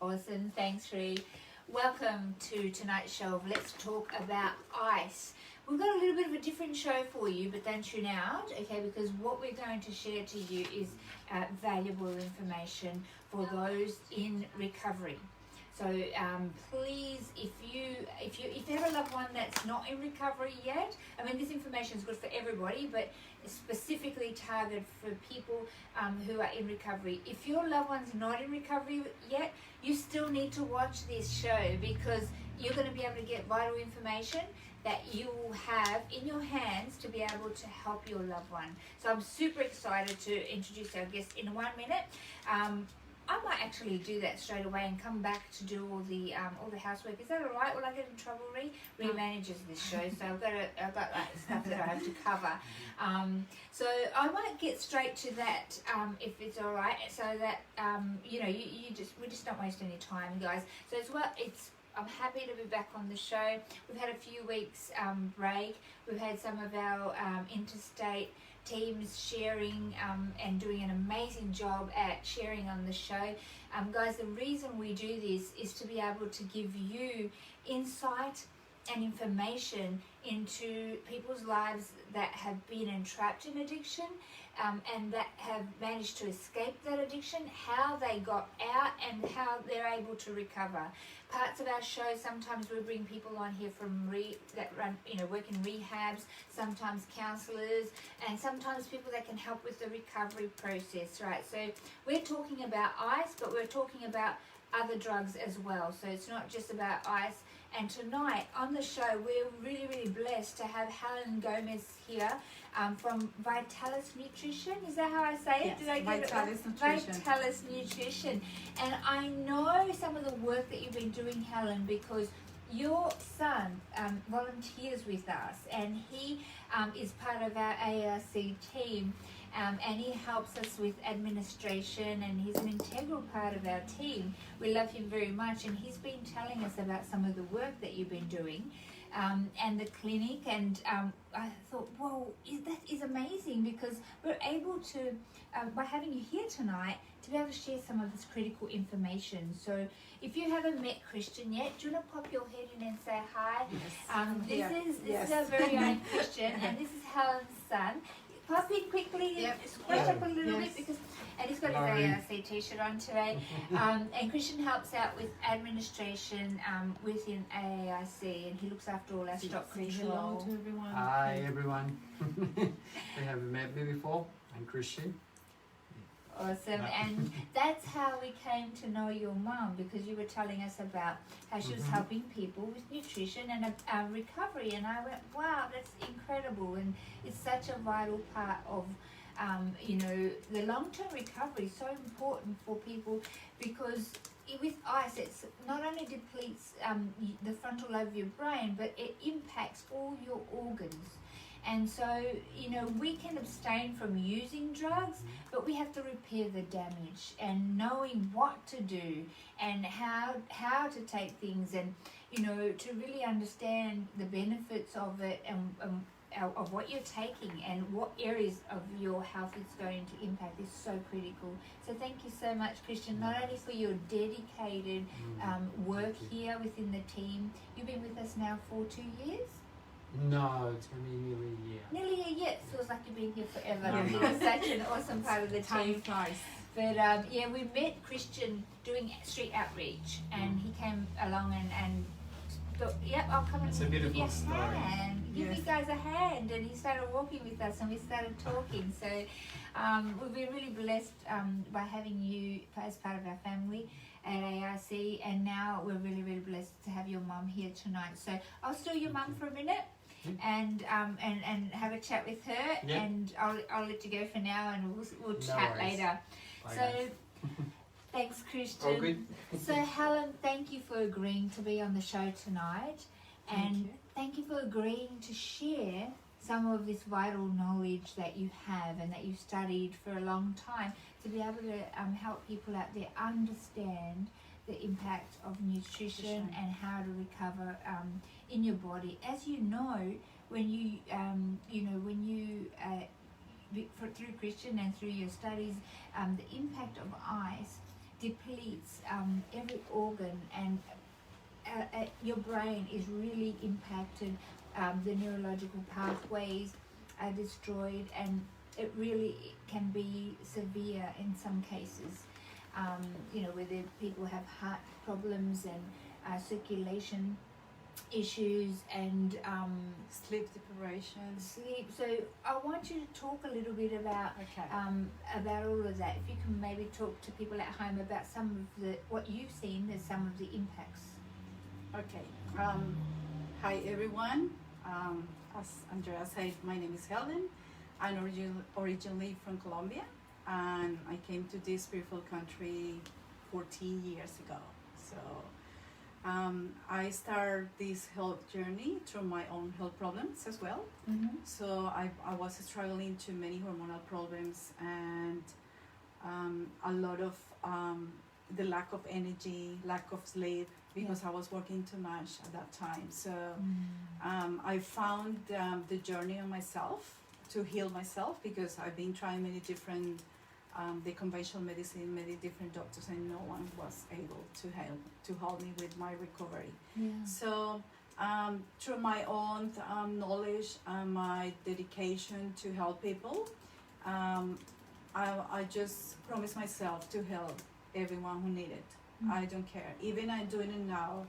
Awesome, thanks Ree. Welcome to tonight's show of Let's Talk About Ice. We've got a little bit of a different show for you, but don't tune out, okay, because what we're going to share to you is valuable information for those in recovery. So please, if you have a loved one that's not in recovery yet, I mean, this information is good for everybody, but it's specifically targeted for people who are in recovery. If your loved one's not in recovery yet, you still need to watch this show, because you're going to be able to get vital information that you will have in your hands to be able to help your loved one. So I'm super excited to introduce our guest in 1 minute. I might actually do that straight away and come back to do all the housework. Is that all right? Will I get in trouble, Ree? Ree manages this show, so I've got like stuff that I have to cover. So I might get straight to that if it's all right, so that we just don't waste any time, guys. So I'm happy to be back on the show. We've had a few weeks break. We've had some of our interstate teams sharing and doing an amazing job at sharing on the show. Guys, the reason we do this is to be able to give you insight and information into people's lives that have been entrapped in addiction and that have managed to escape that addiction, how they got out and how they're able to recover. Parts of our show, sometimes we bring people on here from work in rehabs, sometimes counsellors, and sometimes people that can help with the recovery process, right? So we're talking about ice, but we're talking about other drugs as well. So it's not just about ice. And tonight on the show, we're really, really blessed to have Helen Gomez here from Vitalis Nutrition. Is that how I say it? Yes, did I get Vitalis it? Nutrition. Vitalis Nutrition. And I know some of the work that you've been doing, Helen, because your son volunteers with us, and he is part of our ARC team. And he helps us with administration, and he's an integral part of our team. We love him very much, and he's been telling us about some of the work that you've been doing and the clinic. And I thought, whoa, that is amazing, because we're able to, by having you here tonight, to be able to share some of this critical information. So if you haven't met Christian yet, do you want to pop your head in and say hi? Yes. This is our very own Christian, and this is Helen's son. Pop in quickly, scratch up a little bit, and he's got his ARC t-shirt on today. And Christian helps out with administration within AARC, and he looks after all our stock control. Hello to everyone. Hi everyone. They haven't met me before. I'm Christian. Awesome, and that's how we came to know your mum, because you were telling us about how she was helping people with nutrition and recovery, and I went, wow, that's incredible, and it's such a vital part of the long-term recovery, so important for people, because with ice, it's not only depletes the frontal lobe of your brain, but it impacts all your organs. And so, we can abstain from using drugs, but we have to repair the damage, and knowing what to do and how to take things, and, to really understand the benefits of it and of what you're taking and what areas of your health it's going to impact is so critical. So thank you so much, Christian, not only for your dedicated work here within the team. You've been with us now for 2 years? No, it's going to be nearly a year. Nearly a year. It feels like you've been here forever. You're such an awesome part of the team. Time. But we met Christian doing street outreach, and he came along and thought, yep, I'll come and It's a give you beautiful a story. hand. Give you guys a hand. And he started walking with us, and we started talking. So we've been really blessed by having you as part of our family at ARC, and now we're really, really blessed to have your mum here tonight. So I'll steal your mum for a minute and have a chat with her, and I'll let you go for now, and we'll chat later. Bye, so thanks, Christian. Oh, good. So Helen, thank you for agreeing to be on the show tonight, and thank you for agreeing to share some of this vital knowledge that you have and that you've studied for a long time, to be able to help people out there understand the impact of nutrition and how to recover in your body. As you know, when you through Christian and through your studies, the impact of ice depletes every organ, and your brain is really impacted. The neurological pathways are destroyed, and it really can be severe in some cases. Where people have heart problems and circulation issues and Sleep deprivation. sleep. So I want you to talk a little bit about Okay. about all of that. If you can maybe talk to people at home about some of what you've seen as some of the impacts. Okay. Hi everyone. As Andrea said, my name is Helen. I'm originally from Colombia, and I came to this beautiful country 14 years ago. So I started this health journey through my own health problems as well. Mm-hmm. So I was struggling to many hormonal problems, and a lot of the lack of energy, lack of sleep, because I was working too much at that time. So I found the journey on myself to heal myself, because I've been trying many different the conventional medicine, many different doctors, and no one was able to help me with my recovery. Yeah. So through my own knowledge and my dedication to help people, I just promised myself to help everyone who needed it. I don't care. Even I'm doing it now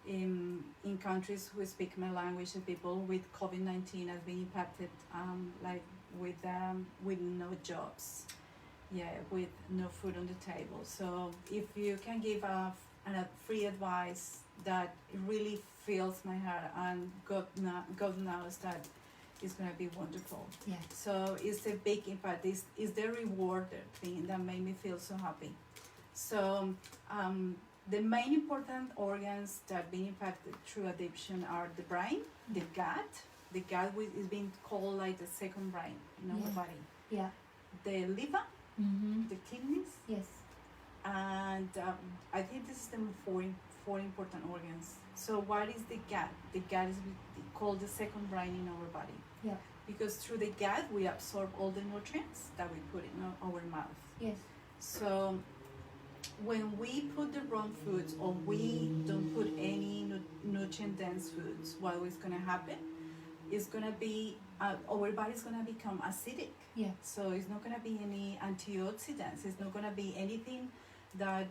in countries who speak my language, and people with COVID-19 has been impacted, like with no jobs, with no food on the table. So if you can give a free advice that really fills my heart, and God knows that it's going to be wonderful. Yeah. So it's a big impact. It's the rewarded thing that made me feel so happy. So the main important organs that are being impacted through addiction are the brain, the gut. The gut is being called like the second brain in our body. Yeah. The liver, Mm-hmm. the kidneys, Yes. and I think this is the four important organs. So what is the gut? The gut is called the second brain in our body. Yeah. Because through the gut we absorb all the nutrients that we put in our mouth. Yes. So when we put the wrong foods, or we don't put any nutrient dense foods, what is going to happen is going to be our body's going to become acidic. Yeah. So it's not going to be any antioxidants. It's not going to be anything that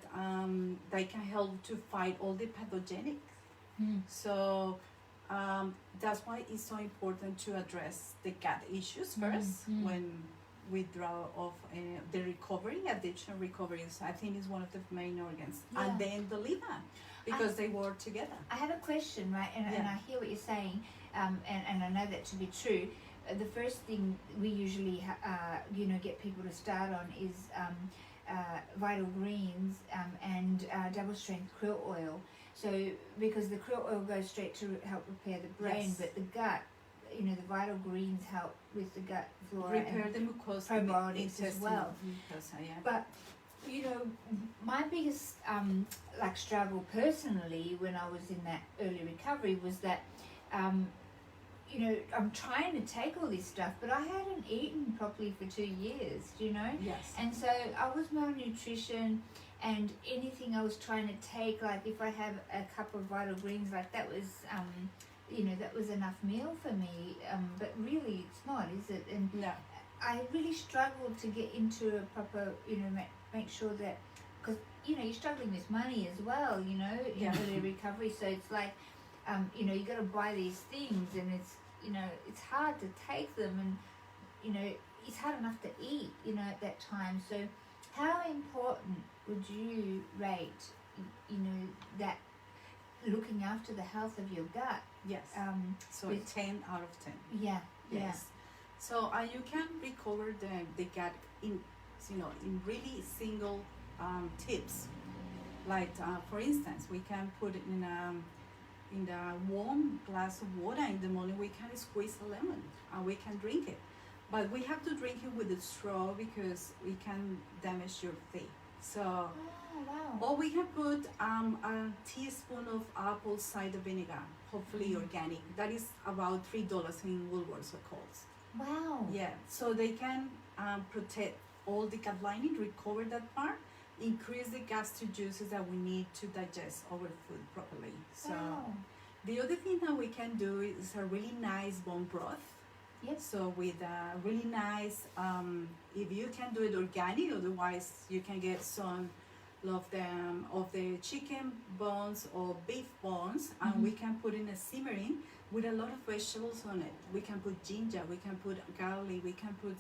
that can help to fight all the pathogenic. So that's why it's so important to address the gut issues first when withdrawal of the recovery, addiction recovery. I think is one of the main organs, and then the liver, because they work together. I have a question, right? And I hear what you're saying, and I know that to be true. The first thing we usually get people to start on is vital greens and double strength krill oil. So because the krill oil goes straight to help repair the brain, but the gut, the vital greens help with the gut flora Repair and the mucosa, probiotics as well. Mucosa, But my biggest struggle personally when I was in that early recovery was that I'm trying to take all this stuff, but I hadn't eaten properly for 2 years, Yes. and so I was malnutrition, and anything I was trying to take, like if I have a cup of vital greens, like that was that was enough meal for me, but really it's not, is it? And No. I really struggled to get into a proper, make sure that, because you're struggling with money as well, in early recovery. So it's like, you got to buy these things, and it's hard to take them, and it's hard enough to eat, at that time. So how important would you rate, that looking after the health of your gut? Yes. So with 10 out of 10. Yeah. Yes. So you can recover the gut in really single tips. Like for instance, we can put it in a warm glass of water in the morning. We can squeeze a lemon and we can drink it, but we have to drink it with a straw because we can damage your teeth. So. Oh, wow. Or we can put a teaspoon of apple cider vinegar, hopefully organic. That is about $3 in Woolworths or Coles. Wow. Yeah, so they can protect all the gut lining, recover that part, increase the gastric juices that we need to digest our food properly. So Wow. the other thing that we can do is a really nice bone broth. Yep. So with a really nice, if you can do it organic, otherwise you can get some of the chicken bones or beef bones, and we can put in a simmering with a lot of vegetables on it. We can put ginger, we can put garlic, we can put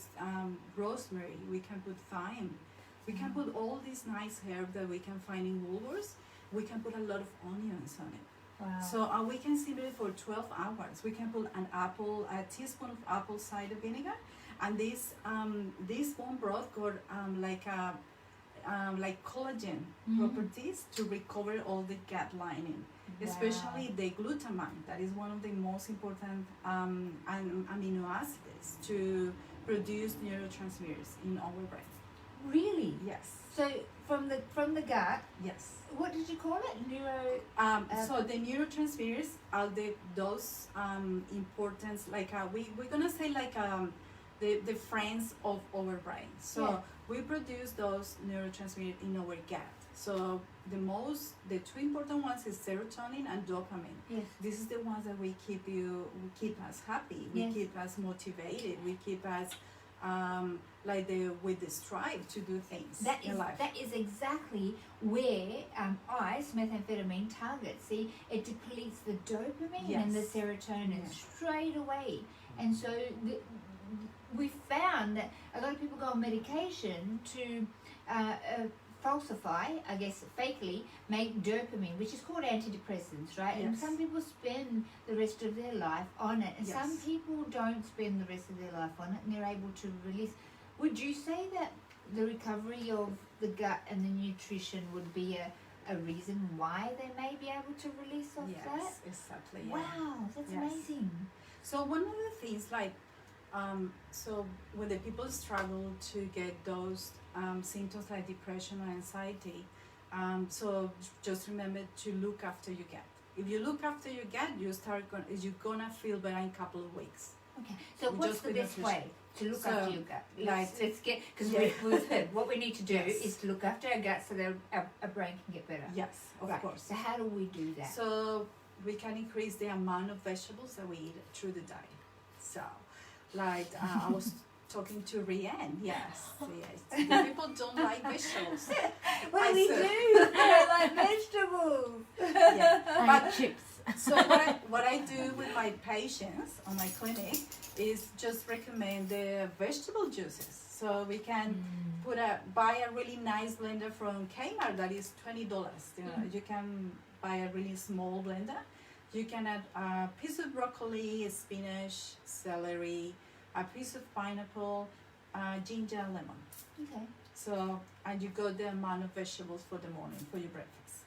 rosemary, we can put thyme. We can put all these nice herbs that we can find in Woolworths. We can put a lot of onions on it. Wow. So we can simmer it for 12 hours. We can put a teaspoon of apple cider vinegar, and this bone broth got like collagen properties to recover all the gut lining, especially the glutamine. That is one of the most important amino acids to produce neurotransmitters in our brain. Really? Yes. So from the gut, Yes. what did you call it? So the neurotransmitters are those importance, like we're gonna say like the friends of our brain. So we produce those neurotransmitters in our gut. So the two important ones is serotonin and dopamine. Yes. This is the ones that we keep us happy. We keep us motivated. We keep us with the strive to do things in life. That is exactly where ice, methamphetamine, targets. See, it depletes the dopamine and the serotonin straight away. And so we found that a lot of people go on medication to falsify, I guess fakely, make dopamine, which is called antidepressants, right? And some people spend the rest of their life on it, and some people don't spend the rest of their life on it, and they're able to release. Would you say that the recovery of the gut and the nutrition would be a reason why they may be able to release off that? Yes, exactly. Wow, that's amazing. So one of the things, like, so when the people struggle to get those symptoms like depression or anxiety, so just remember to look after your gut. If you look after your gut, you're gonna feel better in a couple of weeks. Okay, so what's the best way to look after your gut? Let's get, because we've heard what we need to do is to look after our gut so that our brain can get better. Yes, of course. So how do we do that? So we can increase the amount of vegetables that we eat through the diet. So, like I was talking to Rianne, yes. The people don't like vegetables. Well, we do. I like vegetables. Yeah, but chips. So what I do with my patients on my clinic is just recommend the vegetable juices. So we can buy a really nice blender from Kmart that is $20. You can buy a really small blender. You can add a piece of broccoli, spinach, celery, a piece of pineapple, ginger, and lemon. Okay. So, and you got the amount of vegetables for the morning for your breakfast.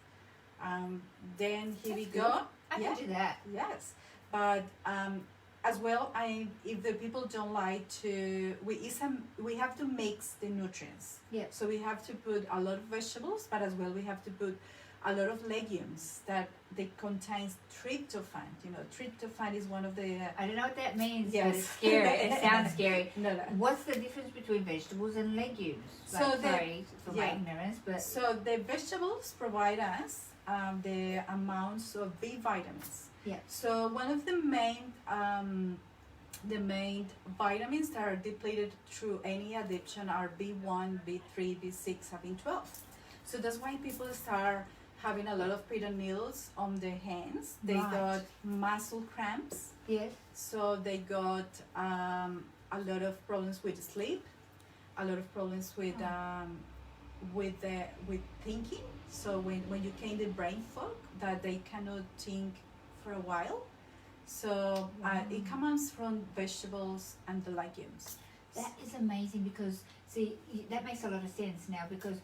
Then here we go. I can do that. Yes, but as well, if the people don't like to, we have to mix the nutrients. Yeah. So we have to put a lot of vegetables, but as well we have to put a lot of legumes that they contains tryptophan. Tryptophan is one of the. I don't know what that means, Yes. but it's scary. It sounds scary. No. What's the difference between vegetables and legumes? Sorry for my ignorance, but So the vegetables provide us the amounts of B vitamins. Yeah. So one of the main vitamins that are depleted through any addiction are B1, B3, B6, and B12. So that's why people start having a lot of pins and needles on their hands. They got muscle cramps. yes. So they got a lot of problems with sleep, a lot of problems with thinking. So when you get the brain fog, that they cannot think for a while. So it comes from vegetables and the legumes. That is amazing because, see, that makes a lot of sense now because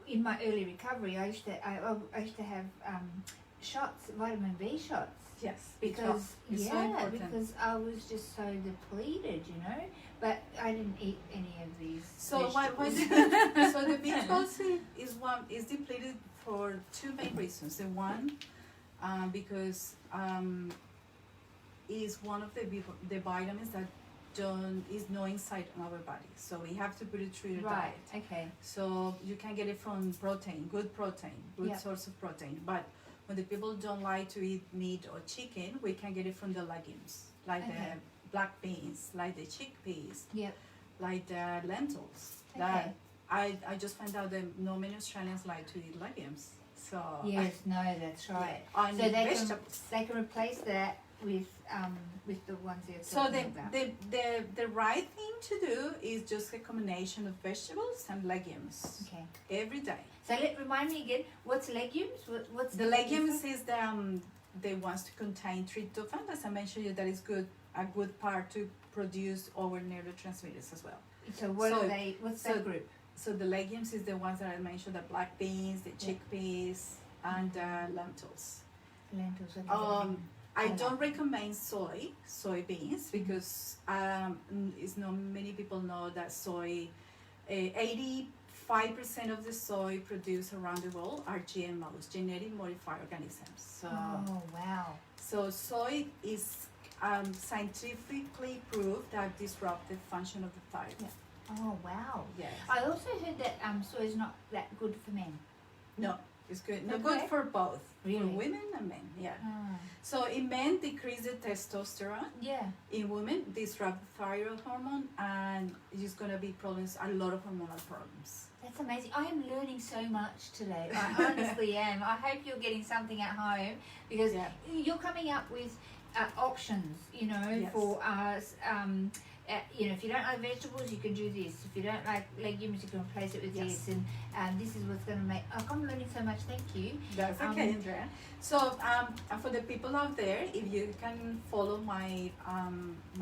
in my early recovery, I used to have shots, vitamin B shots. Yes, Because it's so important. because I was just so depleted, but I didn't eat any of these. So vegetables. so the B12 is depleted for two main reasons. The one, because is one of the vitamins that is not inside our body. So we have to put it through your Right. diet. Okay. So you can get it from protein, good Yeah. source of protein. But when the people don't like to eat meat or chicken, we can get it from the legumes, like Okay. the black beans, like the chickpeas, Yep. like the lentils. Okay. That I just found out that not many Australians like to eat legumes. So Yes. No, that's right. and So they vegetables. can replace that with the ones you're So talking about. the right thing to do is just a combination of vegetables and legumes Okay. every day. So remind me again. What's legumes? What's The legumes is the ones to contain tryptophan, as I mentioned you, that is a good part to produce our neurotransmitters as well. So what So- are they? What's so- that group? So the legumes is the ones that I mentioned, the black beans, the chickpeas, and lentils. Lentils. Okay. I don't recommend soybeans because it's not many people know that 85% of the soy produced around the world are GMOs, genetic modified organisms. So, Oh wow. so soy is scientifically proved that disrupt the function of the thyroid. Yeah. Oh wow. Yes. I also heard that soy is not that good for men. No, it's good. No, Okay. good for both. Really? For women and men. Yeah. Ah. So in men, decrease the testosterone. Yeah. In women, disrupt the thyroid hormone, and it's gonna be problems. A lot of hormonal problems. That's amazing. I am learning so much today. I honestly am. I hope you're getting something at home because Yeah. you're coming up with options, Yes. for us. If you don't like vegetables, you can do this. If you don't like legumes, you can replace it with Yes. this. And this is what's going to make... I'm learning so much. Thank you. That's okay, Andrea. So for the people out there, if you can follow my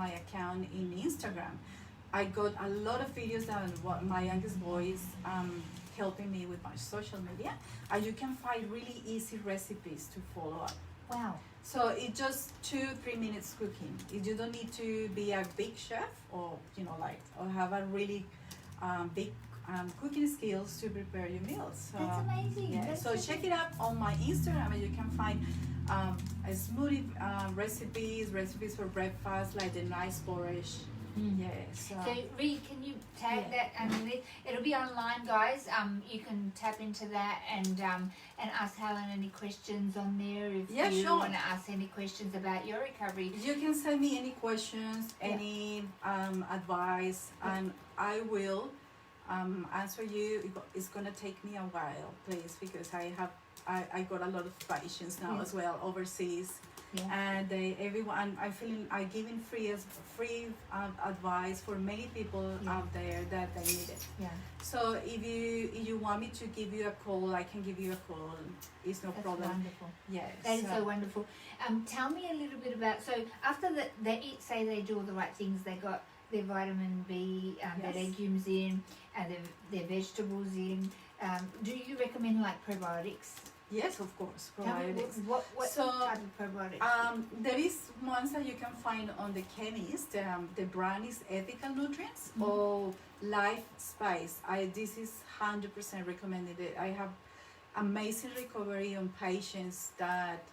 my account in Instagram, I got a lot of videos on what my youngest boy is helping me with my social media, and you can find really easy recipes to follow up. Wow. So it's just 2-3 minutes cooking. You don't need to be a big chef or or have a really big cooking skills to prepare your meals. So, That's amazing. Yeah. That's So so check it out on my Instagram, and you can find a smoothie recipes for breakfast, like the nice porridge. Mm. Yeah. So Ree, can you tag Yeah. that underneath? It'll be online, guys. You can tap into that and ask Helen any questions on there if Yeah, you sure. want to ask any questions about your recovery. you can send me any questions, Yeah. any advice, and I will answer you. It's gonna take me a while, please, because I got a lot of patients now Yeah. as well overseas, Yeah. and everyone I'm giving free advice for many people Yeah. out there that they need it. Yeah. So if you want me to give you a call, I can give you a call. It's no That's problem. wonderful. Yes. That is so wonderful. Tell me a little bit about, so after they eat, say they do all the right things, they got their vitamin B, their Yes. legumes in, and their vegetables in. Do you recommend like probiotics? Yes, of course. Tell me Probiotics. what So, type of probiotics? There is ones that you can find on the chemist. The brand is Ethical Nutrients Mhm. or Life Spice. This is 100% recommended. I have amazing recovery on patients that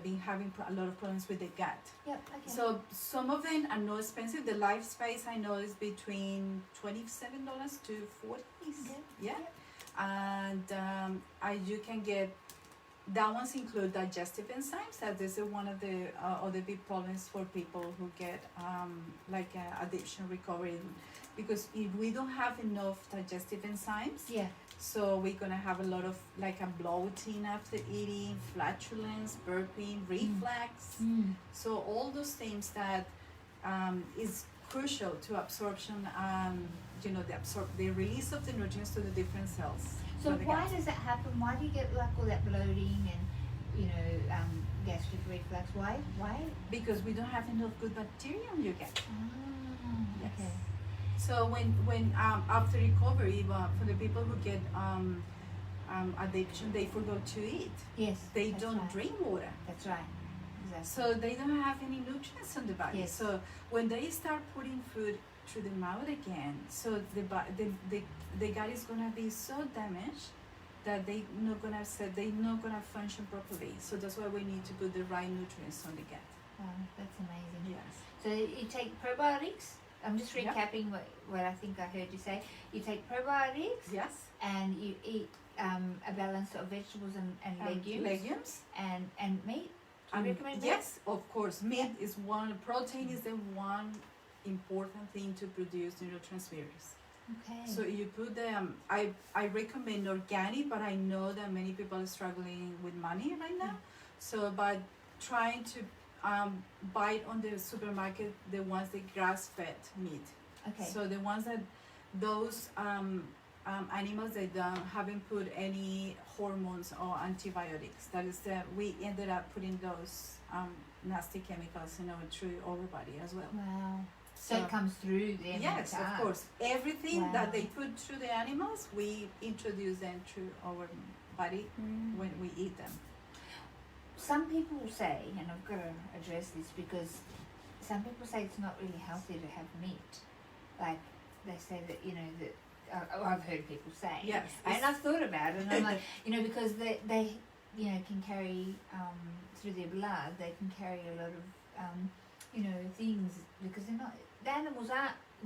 been having a lot of problems with the gut. Yep. Okay. So some of them are not expensive. The Life Spice I know is between $27 to $40. Okay. Yeah. Yep. And you can get that ones include digestive enzymes. That is one of the other big problems for people who get addiction recovery, because if we don't have enough digestive enzymes, Yeah. so we're gonna have a lot of a bloating after eating, flatulence, burping, reflux. Mm. So all those things that is crucial to absorption. The release of the nutrients to the different cells. So of the why gut. does that happen? Why do you get like all that bloating and gastric reflux? Why? Because we don't have enough good bacteria in your gut. Ah, okay. So when after recovery, for the people who get addiction, they forgot to eat. Yes. They that's don't right. drink water. That's right. Exactly. So they don't have any nutrients in the body. Yes. So when they start putting food through the mouth again, so the gut is gonna be so damaged that they're not gonna function properly. So that's why we need to put the right nutrients on the gut. That's amazing. Yes. So you take probiotics. I'm just Yeah. recapping what I think I heard you say. You take probiotics Yes. and you eat a balance of vegetables and legumes Legumes. and meat. Do you recommend that? Yes, of course. Meat is one. Protein is the one important thing to produce neurotransmitters. Okay. So you put them. I recommend organic, but I know that many people are struggling with money right now. So by trying to buy on the supermarket the ones that grass-fed meat. Okay. So the ones that those animals that haven't put any hormones or antibiotics. That is that we ended up putting those nasty chemicals through our body as well. Wow. So it comes through then. Yes, into of us. course. Everything Wow. that they put through the animals, we introduce them through our body when we eat them. Some people say, and I've got to address this because some people say it's not really healthy to have meat. Like they say that that I've heard people say. Yes. And I've thought about it, and I'm like, because they can carry through their blood, they can carry a lot of things because they're not. The animals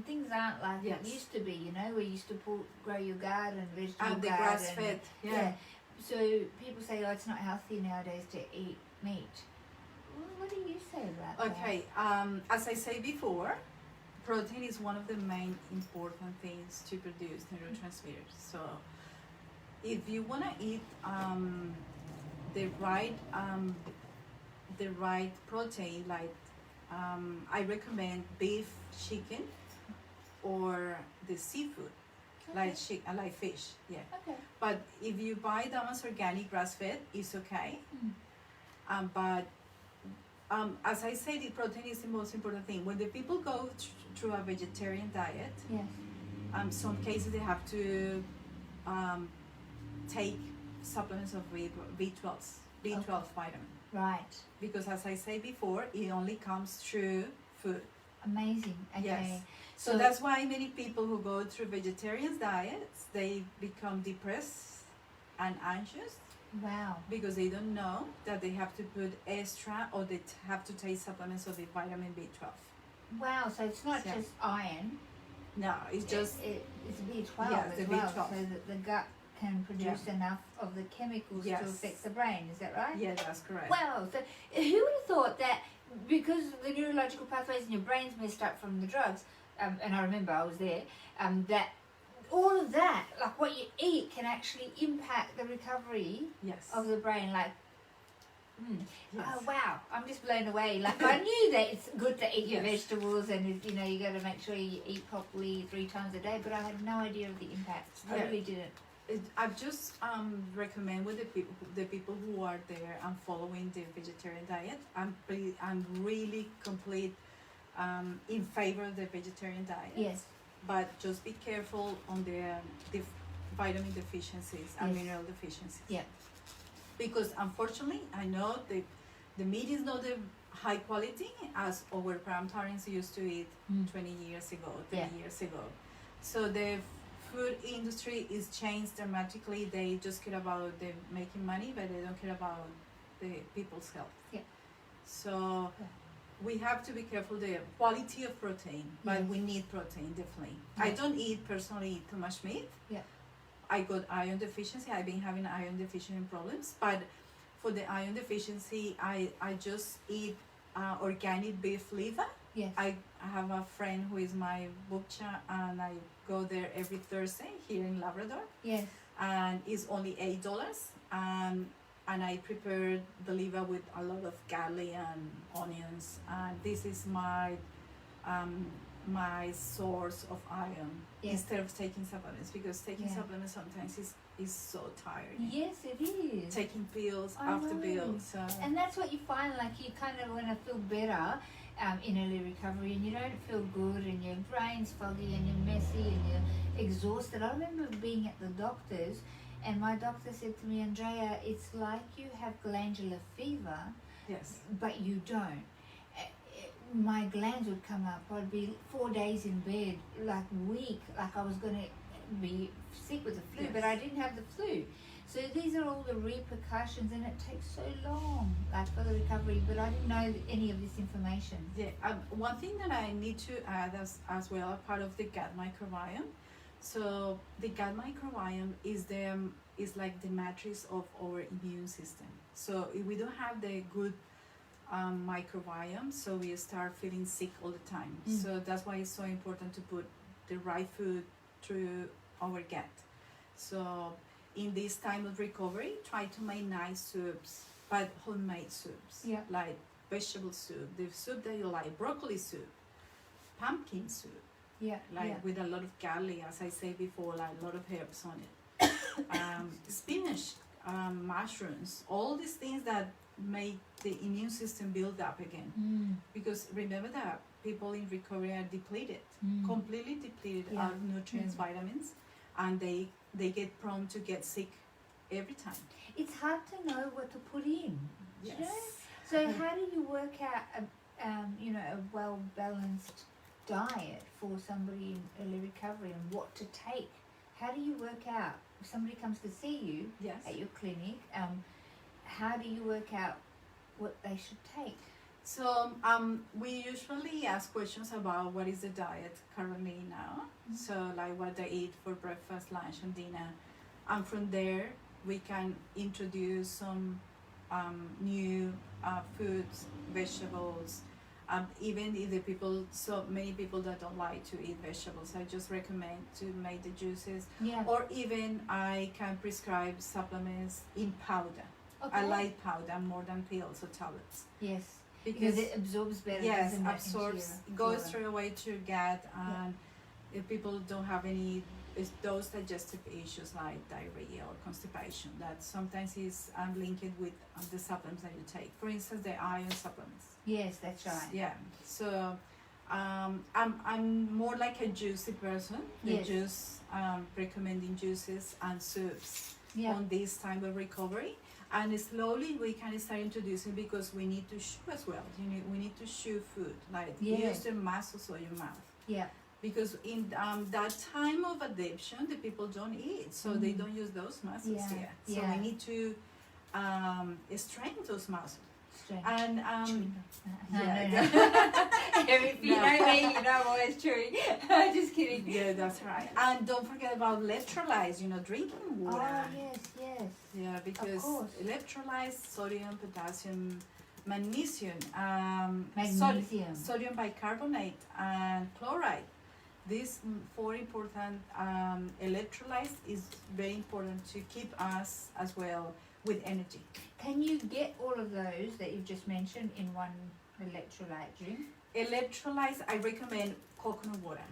things aren't like Yes. it used to be. We used to grow your garden, vegetable And the garden. grass-fed. Yeah. So people say, it's not healthy nowadays to eat meat. Well, what do you say about that? Okay. As I said before, protein is one of the main important things to produce neurotransmitters. So if you want to eat the right protein, like I recommend beef, chicken, or the seafood, like fish. Yeah. Okay. But if you buy them as organic grass-fed, it's okay. But as I said, the protein is the most important thing. When the people go through a vegetarian diet, Yes. some cases they have to take supplements of B12 vitamin. Right. Because as I said before, it only comes through food. Amazing. Okay. Yes. So that's why many people who go through vegetarian diets, they become depressed and anxious. Wow. Because they don't know that they have to put extra or they have to take supplements of the vitamin B12. Wow. So it's not Yeah. just iron. No, it's just It's B12 Yes, as the well, B12. so that the gut can produce enough of the chemicals Yes. to affect the brain. Is that right? yeah, that's correct. Wow. So who would have thought that because the neurological pathways in your brain's messed up from the drugs, and I remember I was there, that all of that, like what you eat, can actually impact the recovery Yes. of the brain. Like, Yes. oh wow, I'm just blown away. Like I knew that it's good to eat your Yes. vegetables and you got to make sure you eat properly 3 times a day, but I had no idea of the impact. I Yeah. really didn't. I just recommend with the people who are there and following the vegetarian diet. I'm really complete in favor of the vegetarian diet. Yes. But just be careful on the vitamin deficiencies and Yes. mineral deficiencies. Yeah. Because unfortunately, I know the meat is not the high quality as our grandparents used to eat 20 years ago, 30 years ago. So the food industry is changed dramatically. They just care about the making money, but they don't care about the people's health. Yeah. So we have to be careful the quality of protein, but Yes. we need protein definitely. Yeah. I don't eat personally too much meat. Yeah. I got iron deficiency. I've been having iron deficiency problems, but for the iron deficiency, I just eat organic beef liver. Yes. I have a friend who is my butcher, and I go there every Thursday here in Labrador, Yes. and it's only $8. And I prepare the liver with a lot of garlic and onions, and this is my source of iron instead of taking supplements, because taking supplements sometimes is so tiring. Yes, it is. Taking pills I after know. pills. And that's what you find, like you kind of want to feel better in early recovery, and you don't feel good, and your brain's foggy, and you're messy, and you're exhausted. I remember being at the doctor's, and my doctor said to me, Andrea, it's like you have glandular fever, Yes. but you don't. My glands would come up. I'd be 4 days in bed, like weak, like I was going to be sick with the flu, but I didn't have the flu. So these are all the repercussions, and it takes so long, like for the recovery. But I didn't know any of this information. Yeah, one thing that I need to add as well, part of the gut microbiome. So the gut microbiome is like the matrix of our immune system. So if we don't have the good microbiome, so we start feeling sick all the time. So that's why it's so important to put the right food through our gut. So in this time of recovery, try to make nice soups, but homemade soups. Yeah. Like vegetable soup, the soup that you like, broccoli soup, pumpkin soup, Yeah. with a lot of garlic, as I said before, like a lot of herbs on it. Spinach, mushrooms, all these things that make the immune system build up again. Because remember that people in recovery are depleted, completely depleted Yeah. of nutrients, vitamins, and they get prone to get sick every time. It's hard to know what to put in. Yes. You know? So how do you work out a well balanced diet for somebody in early recovery and what to take? How do you work out if somebody comes to see you Yes. at your clinic? How do you work out what they should take? So we usually ask questions about what is the diet currently now. So like what they eat for breakfast, lunch, and dinner, and from there we can introduce some new foods, vegetables. Even if so many people that don't like to eat vegetables, I just recommend to make the juices. Yeah. Or even I can prescribe supplements in powder. Okay. I like powder more than pills or tablets. Yes. Because it absorbs better. Yes, doesn't it, absorbs, into your goes flora? straight away to your gut, and if people don't have any those digestive issues like diarrhea or constipation, that sometimes is linked with the supplements that you take. For instance, the iron supplements. Yes, that's right. Yeah. So I'm more like a juicy person. The Yes. juice, recommending juices and soups Yeah. on this time of recovery. And slowly we can start introducing, because we need to chew as well. We need to chew food, like use the muscles of your mouth. Yeah. Because in that time of addiction, the people don't eat, so they don't use those muscles Yeah. here. So Yeah. we need to strengthen those muscles. Strength. And No. If you No. know me, you know I'm always chewing. Just kidding. Yeah, that's right. And don't forget about electrolytes. Drinking water. Oh yes. Yeah, because course. electrolytes, sodium, potassium, magnesium, Magnesium. sodium bicarbonate, and chloride. These four important electrolytes is very important to keep us as well with energy. Can you get all of those that you've just mentioned in one electrolyte drink? Electrolytes, I recommend coconut water.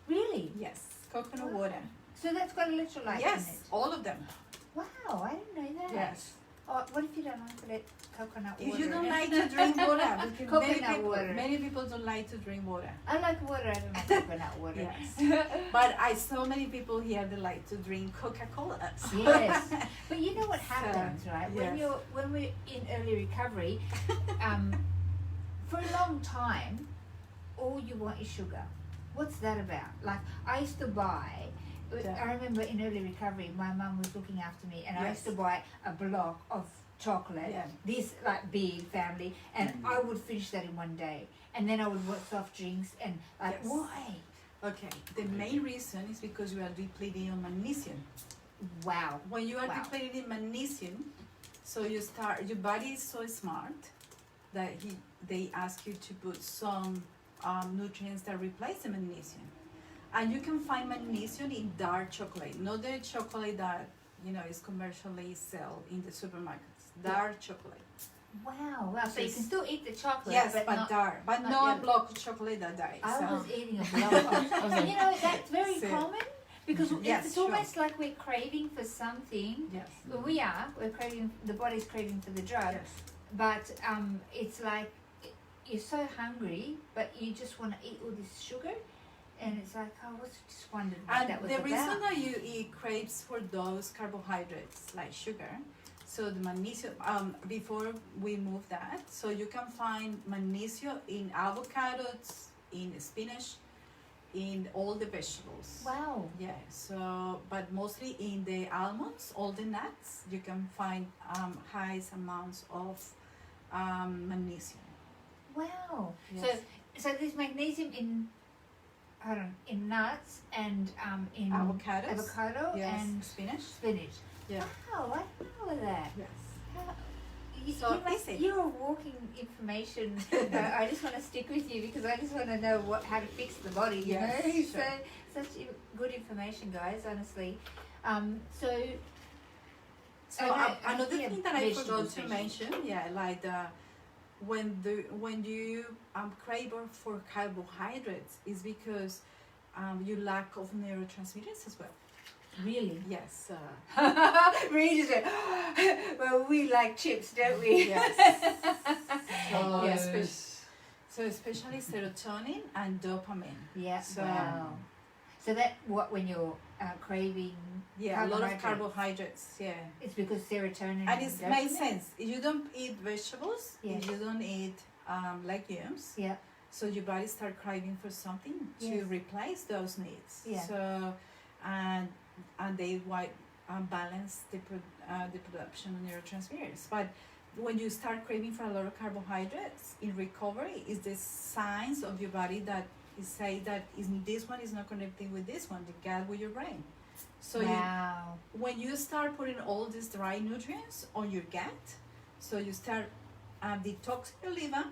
Really? Yes, coconut Wow. water. So that's got electrolytes in Yes, it? all of them. Wow, I didn't know that. Yes. Oh, what if you don't like coconut water? If you don't like to drink water, because Coconut water. many people don't like to drink water. I like water over my coconut water. Yes. But I saw many people here that like to drink Coca-Cola. Yes, but you know what happens, right? yes. When we're in early recovery, for a long time, all you want is sugar. What's that about? Like I used to buy. Yeah. I remember in early recovery, my mum was looking after me, and I Yes. used to buy a block of chocolate. Yeah. This like big family, and I would finish that in one day, and then I would want soft drinks, and like Yes. why? Okay, the main reason is because you are depleting on magnesium. Wow. When you are Wow. depleting in magnesium, so your body is so smart that they ask you to put some nutrients that replace the magnesium. And you can find magnesium in dark chocolate, not the chocolate that is commercially sold in the supermarkets. Dark chocolate. Wow. So you can still eat the chocolate, Yes, but not. dark, but not no yellow. block of chocolate that dies. I so. was eating a block of, and that's very So- common because Yes, it's sure. almost like we're craving for something. Yes. Well, we're craving, the body's craving for the drug, Yes. but it's like you're so hungry, but you just want to eat all this sugar, and it's like, I was just wondered what And that was the reason about. that you eat craves for those carbohydrates like sugar, so the magnesium, before we move that, so you can find magnesium in avocados, in spinach, in all the vegetables. Wow. Yeah, so, but mostly in the almonds, all the nuts, you can find highest amounts of magnesium. Wow. Yes. So there's magnesium in nuts and in Avocados. avocado Yes. and Spinach. spinach. Yeah. Wow, I didn't know that. Yes. How, So easy. you're a walking information. I just want to stick with you because I just want to know how to fix the body. You Yes, know, sure. so such good information, guys. Honestly, So Okay, another yeah, thing that I forgot vegetables, to mention, like when you crave for carbohydrates is because you lack of neurotransmitters as well. really, Yes. really. Well, we like chips, don't we? Yes. Oh, Yes. yes. So especially serotonin and dopamine. Yeah. So- Wow. So that when you're craving, Yeah, a lot of Carbohydrates. carbohydrates. Yeah. it's because serotonin. And it dopamine? makes sense. If you don't eat vegetables, Yes. if you don't eat legumes, Yeah. so your body start craving for something to Yes. replace those needs. Yeah. So, and they balance the production of neurotransmitters. But when you start craving for a lot of carbohydrates in recovery, is the signs of your body that is say that this one is not connecting with this one, the gut with your brain. So Wow. when you start putting all these dry nutrients on your gut, so you start detoxing your liver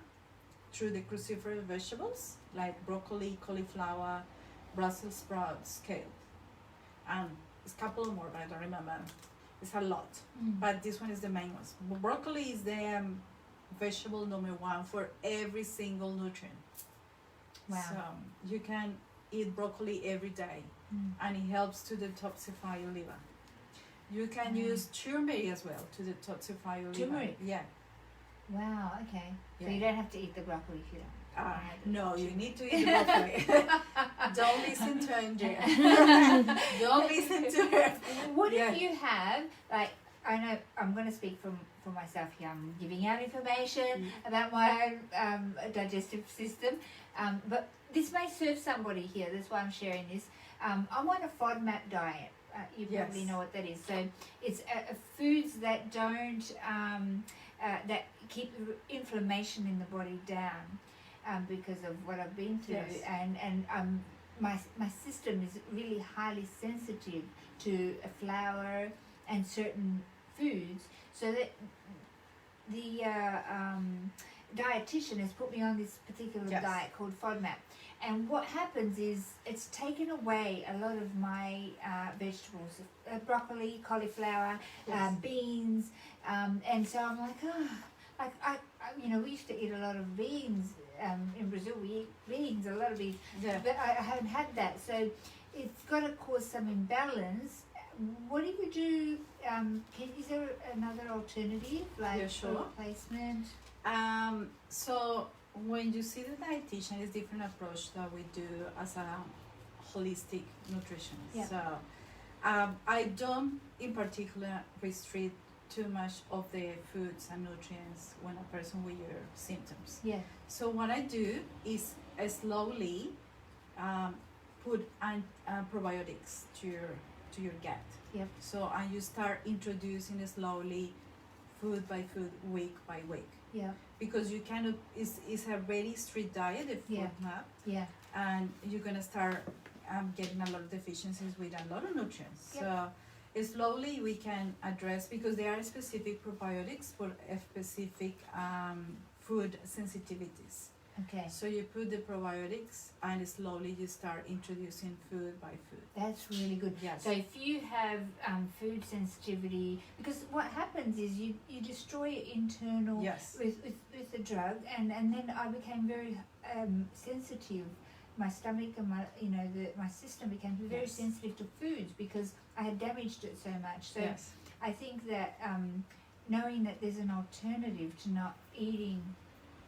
through the cruciferous vegetables like broccoli, cauliflower, Brussels sprouts, kale, and it's a couple more, but I don't remember. It's a lot, but this one is the main ones. Broccoli is the vegetable number one for every single nutrient. Wow. So you can eat broccoli every day, and it helps to detoxify your liver. You can use turmeric as well to detoxify your liver. Turmeric? Yeah. Wow. Okay. So Yeah. you don't have to eat the broccoli if you don't. No, you need to eat the broccoli. Don't listen to Andrea. Don't listen to her. What Yeah. if you have, like, I know I'm going to speak for myself here. I'm giving out information about my digestive system, but this may serve somebody here. That's why I'm sharing this. I'm on a FODMAP diet. You probably Yes. know what that is. So it's foods that don't that keep inflammation in the body down because of what I've been through, Yes. and my system is really highly sensitive to flour and certain foods, so that the dietitian has put me on this particular Yes. diet called FODMAP. And what happens is it's taken away a lot of my vegetables, broccoli, cauliflower, Yes. beans, and so I'm like, I we used to eat a lot of beans in Brazil. We eat beans, a lot of beans, Yeah. but I haven't had that. So it's got to cause some imbalance. What do you do? Is there another alternative, like Yeah, sure. a replacement? So when you see the dietitian, it's different approach that we do as a holistic nutritionist. Yeah. So I don't in particular restrict too much of the foods and nutrients when a person with your symptoms. Yeah. So what I do is slowly put probiotics to your gut. Yep. So and you start introducing slowly, food by food, week by week, Yeah. because you cannot. It's a very strict diet, the Yeah. FODMAP, Yeah. and you're gonna start getting a lot of deficiencies with a lot of nutrients. Yep. So slowly we can address, because there are specific probiotics for a specific food sensitivities. Okay. So you put the probiotics and slowly you start introducing food by food. That's really good. Yes. So if you have food sensitivity, because what happens is you destroy your internal Yes. with the drug, and then I became very sensitive. My stomach and my system became very Yes. sensitive to foods because I had damaged it so much. So Yes. I think that knowing that there's an alternative to not eating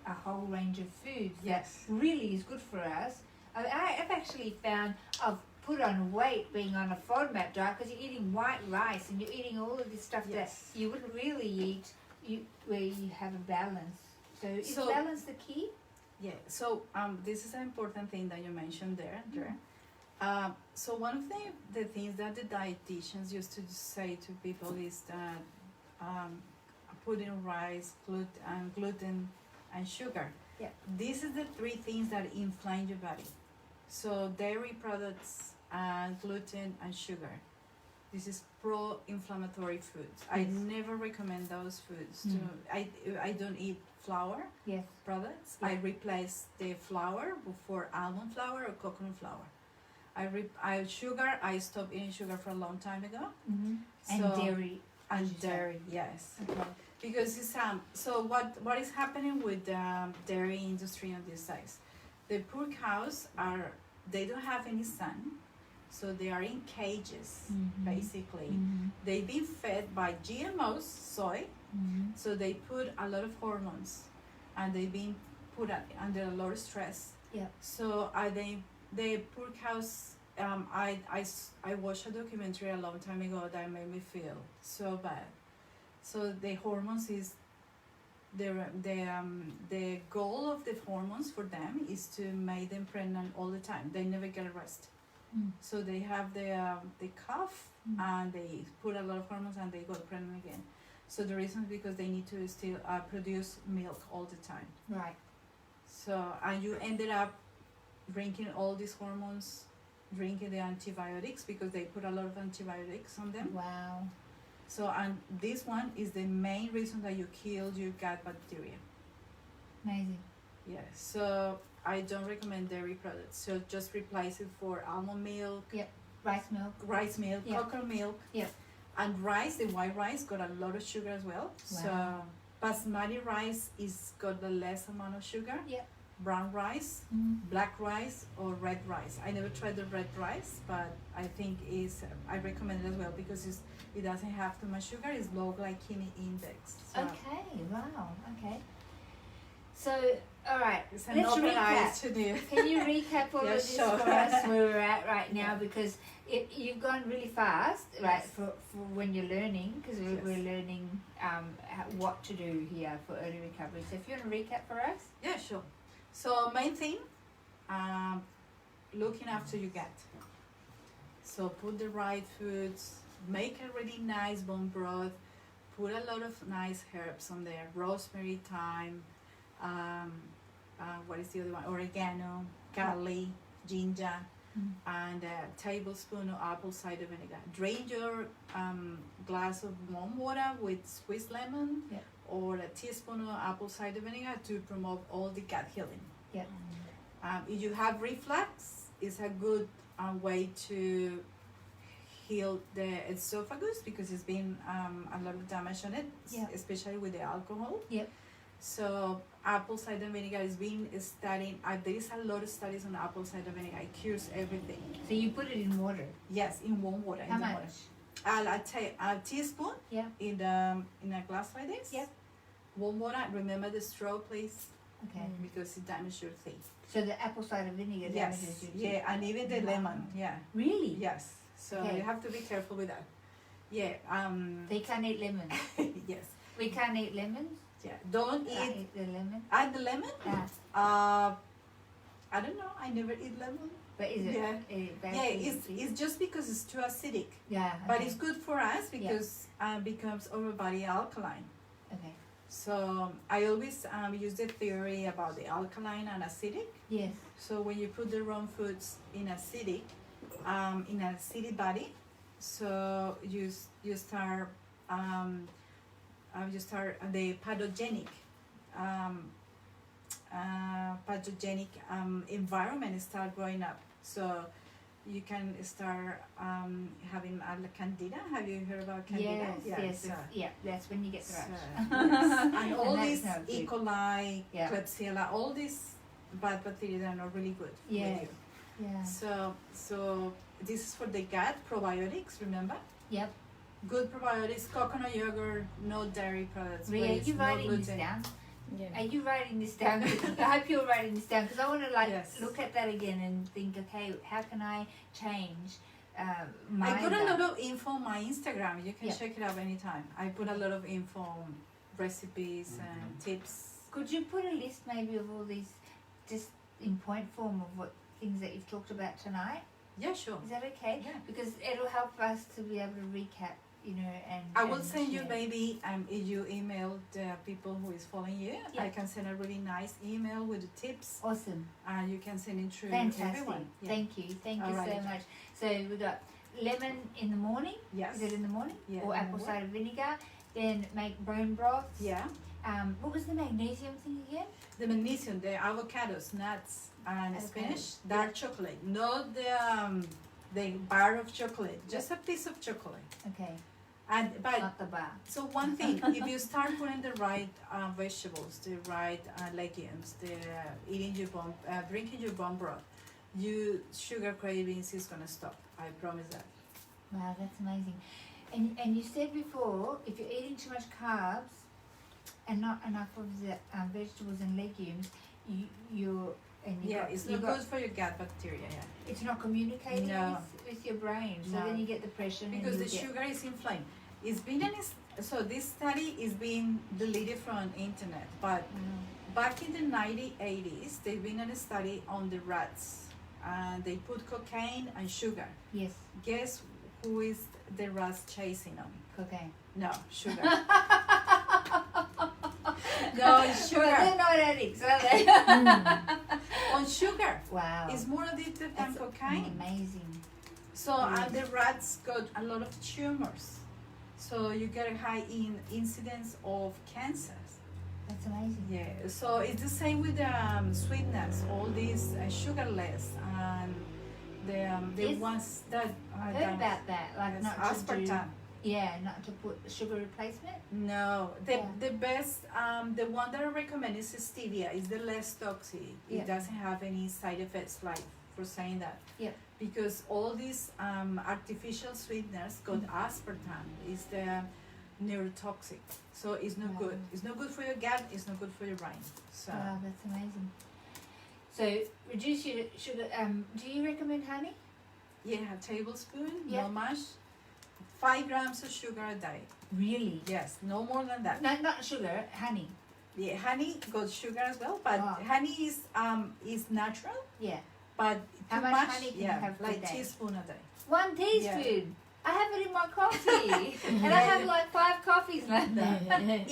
a whole range of foods Yes. that really is good for us. I've actually found I've put on weight being on a FODMAP diet because you're eating white rice and you're eating all of this stuff Yes. that you wouldn't really eat where you have a balance. So is So- balance the key? Yeah. So this is an important thing that you mentioned there, Andrea. So one of the things that the dietitians used to say to people is that putting rice, gluten, and sugar. Yeah. These are the three things that inflame your body. So dairy products, gluten, and sugar. This is pro-inflammatory foods. I Yes. never recommend those foods. I don't eat flour Yes. products. Yeah. I replace the flour for almond flour or coconut flour. Sugar. I stopped eating sugar for a long time ago. Mm-hmm. And So- dairy. And Did you say? dairy, yes. Okay. Because it's so what is happening with the dairy industry on these days? The poor cows they don't have any sun, so they are in cages Mhm. basically. Mm-hmm. They've been fed by GMOs, soy, Mm-hmm. so they put a lot of hormones, and they've been put under a lot of stress. Yeah. So the poor cows. I watched a documentary a long time ago that made me feel so bad. So the hormones is the goal of the hormones for them is to make them pregnant all the time. They never get a rest. Mm. So they have the calf and they put a lot of hormones and they go pregnant again. So the reason is because they need to still produce milk all the time. Right. So and you ended up drinking all these hormones, drinking the antibiotics because they put a lot of antibiotics on them. Wow. So and this one is the main reason that you killed your gut bacteria. Amazing. Yes. So I don't recommend dairy products. So just replace it for almond milk, Rice milk. Yeah. coconut milk. Yeah. And rice, the white rice got a lot of sugar as well. Wow. So basmati rice is got the less amount of sugar. Yeah. Brown rice, Mm-hmm. black rice, or red rice. I never tried the red rice, but I think I recommend it as well because it doesn't have too much sugar. It's low glycemic index. So Okay. Wow. Okay. So, all right. it's an Let's open eyes recap. to do. Can you recap all Yeah, of this sure. for us where we're at right now? Yeah. Because you've gone really fast, right? Yes. For when you're learning, because Yes. we're learning what to do here for early recovery. So, if you want to recap for us. Yeah, sure. So main thing, looking after your gut. So put the right foods, make a really nice bone broth, put a lot of nice herbs on there, rosemary, thyme, what is the other one? Oregano, garlic, ginger, and a tablespoon of apple cider vinegar. Drain your glass of warm water with squeezed lemon. Yeah. Or a teaspoon of apple cider vinegar to promote all the gut healing. Yeah. If you have reflux, it's a good way to heal the esophagus because it's been a lot of damage on it, Yeah. especially with the alcohol. Yep. So apple cider vinegar is being studied. There is a lot of studies on apple cider vinegar. It cures everything. So you put it in water. Yes, in warm water. How in the much? water. A teaspoon. Yeah. In a glass like this. Yeah. Warm water. Remember the straw, please, Okay. because it damages your teeth. So the apple cider vinegar Yes. damages your teeth. Yeah, and even the Wow. lemon. Yeah. Really? Yes. So Okay. you have to be careful with that. Yeah. They can't eat lemons. Yes. We can't eat lemons. Yeah. Don't I eat. eat the lemon. Add the lemon. I don't know. I never eat lemon. But is it? Yeah. Bad Yeah. for your It's teeth? just because it's too acidic. Yeah. But okay. it's good for us because it becomes our body alkaline. Okay. So I always use the theory about the alkaline and acidic. Yes. So when you put the wrong foods in acidic body, so you start the pathogenic environment start growing up. So you can start having candida. Have you heard about candida? Yes. so- Yeah. That's when you get the so, rash. yes. And all And these that's not E. good. coli, Yeah. Klebsiella, all these bad bacteria that are not really good Yes. with you. Yeah. So this is for the gut probiotics. Remember, Yep. good probiotics: coconut yogurt, no dairy products. Ria, are please, you no writing this gluten. down? Yeah. Are you writing this down? I hope you're writing this down because I want to Yes. look at that again and think, okay, how can I change my I put a gut? lot of info on my Instagram. You can Yeah. check it out anytime. I put a lot of info, recipes and tips. Could you put a list maybe of all these, just in point form of what things that you've talked about tonight? Yeah, sure. Is that okay? Yeah. Because it'll help us to be able to recap, and I will and send you share. maybe if you email the people who is following you, Yeah. I can send a really nice email with the tips, Awesome. and you can send it through Fantastic. everyone. Yeah. Thank you so Alright. much. So we've got lemon in the morning. Yes. Is it in the morning? Yeah, Or in the apple morning. cider vinegar. Then make bone broths. Yeah. What was the magnesium thing again? The magnesium, the avocados, nuts, and Avocados. spinach, dark chocolate, not the bar of chocolate, just a piece of chocolate. Okay. And but Not the bar. so one thing, if you start putting the right vegetables, the right legumes, drinking your bone broth, sugar cravings is gonna stop. I promise that. Wow, that's amazing. And you said before, if you're eating too much carbs and not enough of the vegetables and legumes, It's not good for your gut bacteria. Yeah. It's not communicating No. with your brain, so No. then you get depression. Because and the you get, sugar is inflamed. So this study is being deleted from internet, but back in the 1980s, they've been in a study on the rats, and they put cocaine and sugar. Yes, Guess who is the rats chasing them? cocaine. No, sugar. No, it's Well, they're sugar. not addicts, are they? On sugar. Wow. It's more addictive than That's cocaine. amazing. So and the rats got a lot of tumors. So you get a high incidence of cancers. That's amazing. Yeah. So it's the same with sweetness, all these sugarless and the Yes. ones that I've heard about that, like yes, not to do, aspartame. not to put sugar replacement. No, Yeah. the best, the one that I recommend is stevia. It's the less toxic. Yeah. It doesn't have any side effects, like for saying that. Yeah. Because all these artificial sweeteners got aspartame. Is the neurotoxic, so it's not Wow. good. It's not good for your gut. It's not good for your brain. So Wow, that's amazing. So reduce your sugar. Do you recommend honey? yeah, a tablespoon, Yeah. no much. 5 grams of sugar a day. Really? Yes, no more than that. No, not sugar. Honey. Yeah, honey got sugar as well, but Wow. honey is natural. Yeah. But How too much honey can you yeah, have per like day? teaspoon a day. 1 teaspoon. I have it in my coffee, and I have like 5 coffees like that.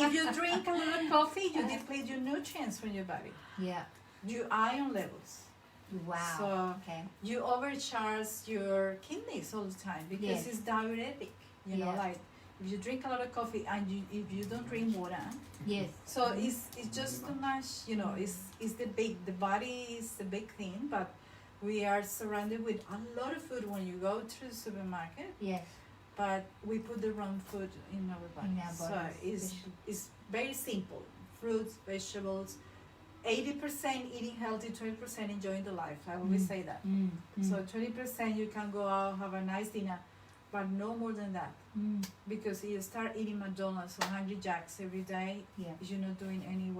If you drink a lot of coffee, you deplete your nutrients from your body. Yeah. Your iron levels. Wow. So Okay. you overcharge your kidneys all the time because Yes. it's diuretic. You know, Yeah. like if you drink a lot of coffee and if you don't drink water, Yes. so it's just too much. You know, it's the body is the big thing, but we are surrounded with a lot of food when you go to the supermarket, Yes. but we put the wrong food in our body. In our So bodies. it's very simple. Fruits, vegetables, 80% eating healthy, 20% enjoying the life. I always say that. So 20% you can go out, have a nice dinner, but no more than that. Because you start eating McDonald's or Hungry Jacks every day, Yeah. you're not doing any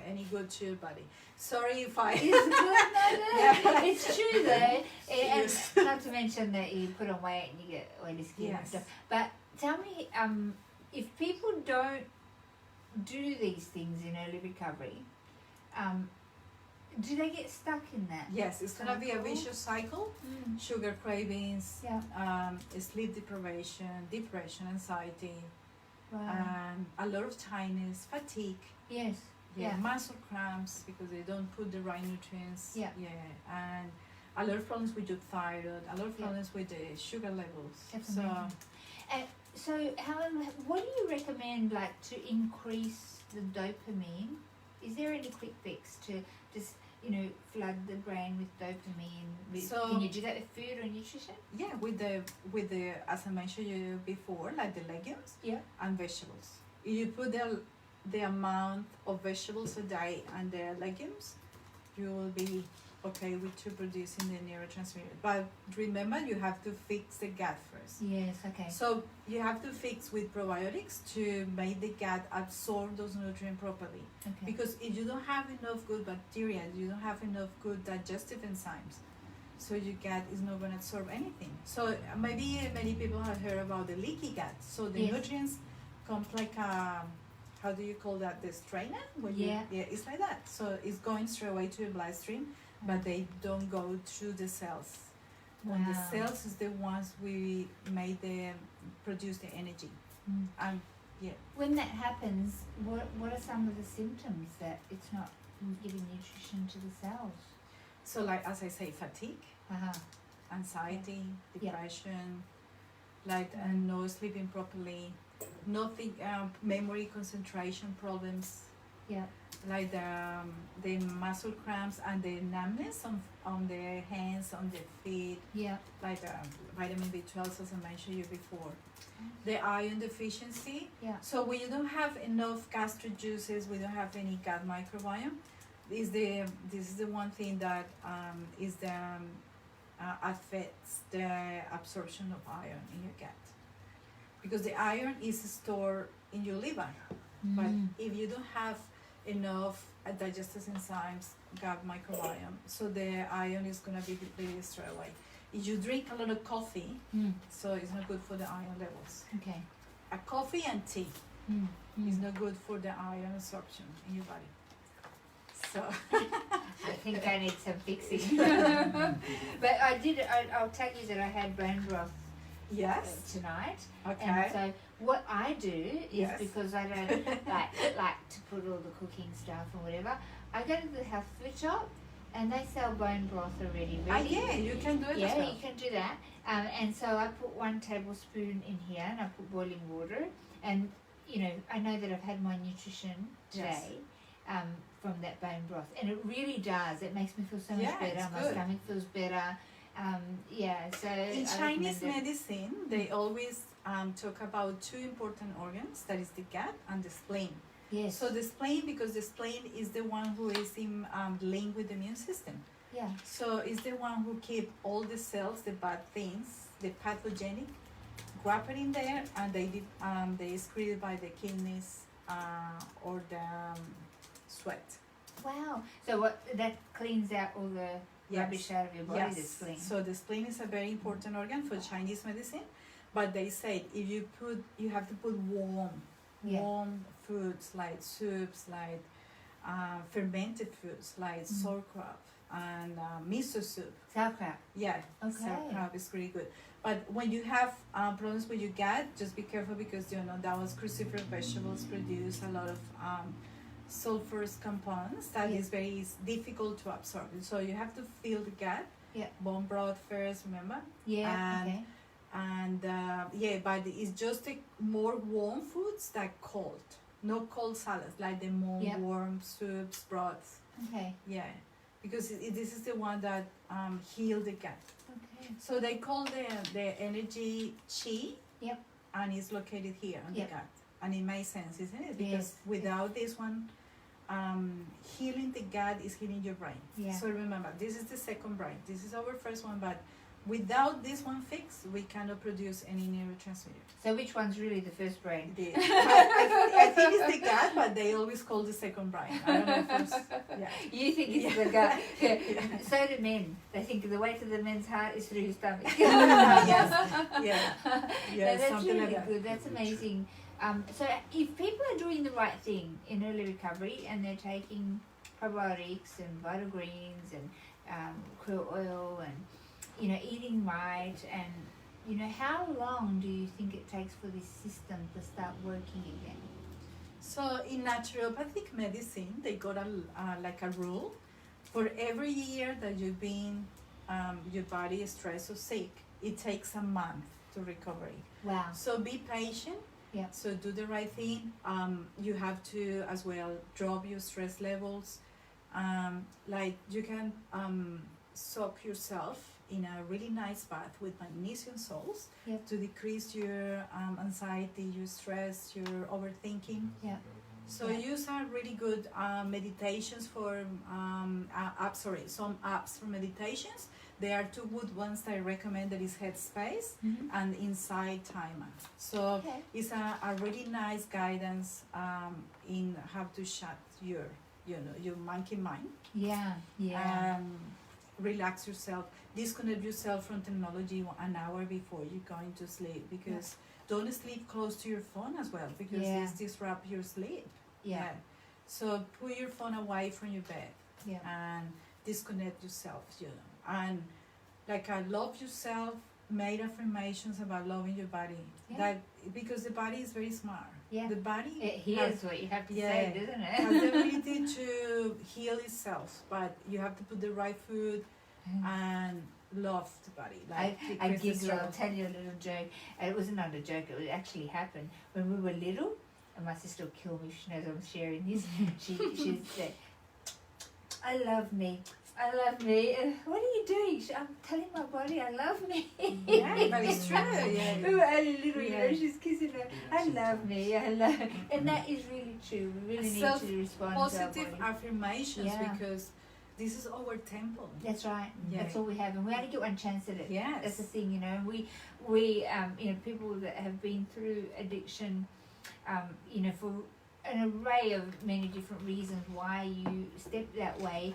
any good to your body. Sorry if I It's good, no, Yeah. it's true though. Yes. And not to mention that you put on weight and you get oily skin and Yes. stuff. But tell me, if people don't do these things in early recovery, do they get stuck in that? Yes, it's gonna be a Cycle. vicious cycle. Mm. Sugar cravings, Yeah. sleep deprivation, depression, anxiety, Wow. and a lot of tiredness, fatigue. Yes. Yeah, Yeah. muscle cramps because they don't put the right nutrients. Yeah. And a lot of problems with your thyroid, a lot of Yeah. problems with the sugar levels. That's so amazing. And so, Helen, what do you recommend, like, to increase the dopamine? Is there any quick fix to just, flood the brain with dopamine? Can you do that with food or nutrition? yeah, with the as I mentioned you before, like the legumes Yeah. and vegetables. If you put the amount of vegetables a day and the legumes, you will be okay with producing the neurotransmitter. But remember, you have to fix the gut first. Yes. Okay. So you have to fix with probiotics to make the gut absorb those nutrients properly. Okay. Because if you don't have enough good bacteria, you don't have enough good digestive enzymes, so your gut is not going to absorb anything. So maybe many people have heard about the leaky gut. So the Yes. nutrients come like how do you call that? The strainer? Yeah. It's like that. So it's going straight away to your bloodstream, but they don't go through the cells. when the Wow. cells is the ones we made them produce the energy. Mm. And When that happens, what are some of the symptoms that it's not giving nutrition to the cells? so, like as I say, fatigue, Uh-huh. anxiety, Yeah. depression, like and no sleeping properly, nothing, memory, concentration problems, Yeah. like the muscle cramps and the numbness on the hands, on the feet, Yeah. like vitamin B12, as I mentioned you before. The iron deficiency. Yeah. So when you don't have enough gastric juices, we don't have any gut microbiome. This is the one thing that affects the absorption of iron in your gut, because the iron is stored in your liver. But if you don't have enough digestive enzymes, gut microbiome, so the iron is gonna be depleted straight away. If you drink a lot of coffee, so it's not good for the iron levels. Okay. A coffee and tea is not good for the iron absorption in your body. So I think I need some fixing. But I'll tell you that I had bone broth yes, tonight. okay. And so what I do is, Yes. because I don't like to put all the cooking stuff or whatever, I go to the health food shop and they sell bone broth already ready. Yeah, you can do it as Yeah, well. you can do that. And so I put 1 tablespoon in here and I put boiling water. And, you know, I know that I've had my nutrition today from that bone broth. And it really does. It makes me feel so much Yeah, better. it's My good. stomach feels better. So In I Chinese recommend it. medicine, they always talk about 2 important organs, that is the gut and the spleen. Yes. So the spleen, because the spleen is the one who is in linked with the immune system. Yeah. So it's the one who keep all the cells, the bad things, the pathogenic, wrap it in there, and they excreted by the kidneys or the sweat. Wow. So what that cleans out all the rubbish out of your body, the spleen. So the spleen is a very important organ for Chinese medicine, but they say if you have to put warm foods like soups, like fermented foods like sauerkraut and miso soup. Sauerkraut. Yeah, Okay. sauerkraut is really good. But when you have problems with your gut, just be careful, because that was cruciferous vegetables produce a lot of sulfurous compounds that is very difficult to absorb. So you have to fill the gut. Yeah. Bone broth first, remember? Yeah. And, Okay. And but it's just more warm foods than cold. No cold salads, like the more warm soups, broths. Okay. Yeah, because this is the one that heal the gut. Okay. So they call the energy chi. Yep. And it's located here on the gut. And it makes sense, isn't it? Because Yes. without this one, healing the gut is healing your brain. Yeah. So remember, this is the second brain. This is our first one, but without this one fixed, we cannot produce any neurotransmitter. So which one's really the first brain? I think it's the gut, but they always call the second brain. I don't know if it's, You think it's the gut. Yeah. So do men. They think the way to the men's heart is through his stomach. Yes. No, that's something really like that. good. That's amazing. So if people are doing the right thing in early recovery and they're taking probiotics and vital greens and krill oil and eating right, and how long do you think it takes for this system to start working again? So in naturopathic medicine, they got like a rule for every year that you've been your body is stressed or sick, it takes a month to recovery. Wow. So be patient. Yeah. So do the right thing. You have to as well drop your stress levels. Like you can soak yourself in a really nice bath with magnesium salts to decrease your anxiety, your stress, your overthinking. Yeah. So use are really good meditations for some apps for meditations. There are 2 good ones that I recommend, that is Headspace and Insight Timer. So it's a really nice guidance in how to shut your monkey mind. Relax yourself, disconnect yourself from technology an hour before you're going to sleep, because don't sleep close to your phone as well, because this disrupt your sleep. So put your phone away from your bed and disconnect yourself, and like a love yourself, made affirmations about loving your body. Yeah. That because the body is very smart. Yeah. The body It hears what you have to Yeah. say, doesn't it? has the ability to heal itself, but you have to put the right food and love the body. Like I Chris giggle. I'll Stroll. tell you a little joke. It wasn't a joke. It actually happened when we were little. And my sister will kill me if she knows I'm sharing this. She said, "I love me. I love me." What are you doing? I'm telling my body I love me. Yeah, but it's true. Yeah. We were only little, you know. Yeah. She's kissing her. I love me. I love, and that is really true. We really need to respond to our Positive body. affirmations Yeah. because this is our temple. That's right. Yeah. That's all we have, and we only get one chance at it. Yes. That's the thing, you know. We you know, people that have been through addiction, you know, for an array of many different reasons why you step that way,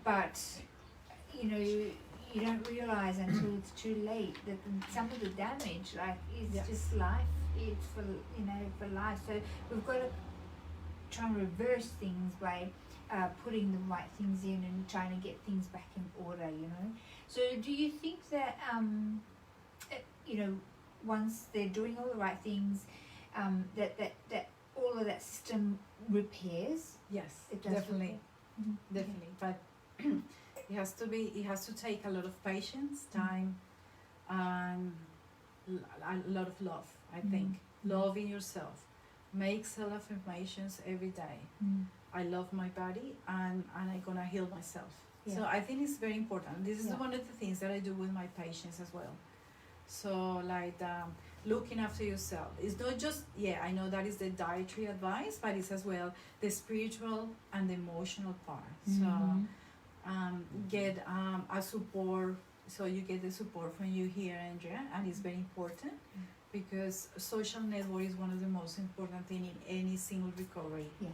but you know, you don't realize until it's too late that some of the damage, like, is Yeah. just life. It's for, you know, for life. So we've got to try and reverse things by putting the right things in and trying to get things back in order, you know. So do you think that, you know, once they're doing all the right things, that all of that system repairs? Yes, It does definitely, Mhm. definitely. But it has to take a lot of patience, time, and a lot of love. I think loving yourself, make self affirmations every day. Mm. I love my body, and I'm gonna heal myself. Yeah. So I think it's very important. This is Yeah. one of the things that I do with my patients as well. So like looking after yourself. It's not just, I know that is the dietary advice, but it's as well the spiritual and the emotional part. Mhm. So get a support. So you get the support from you here, Andrea, and it's very important because social network is one of the most important thing in any single recovery. Yeah.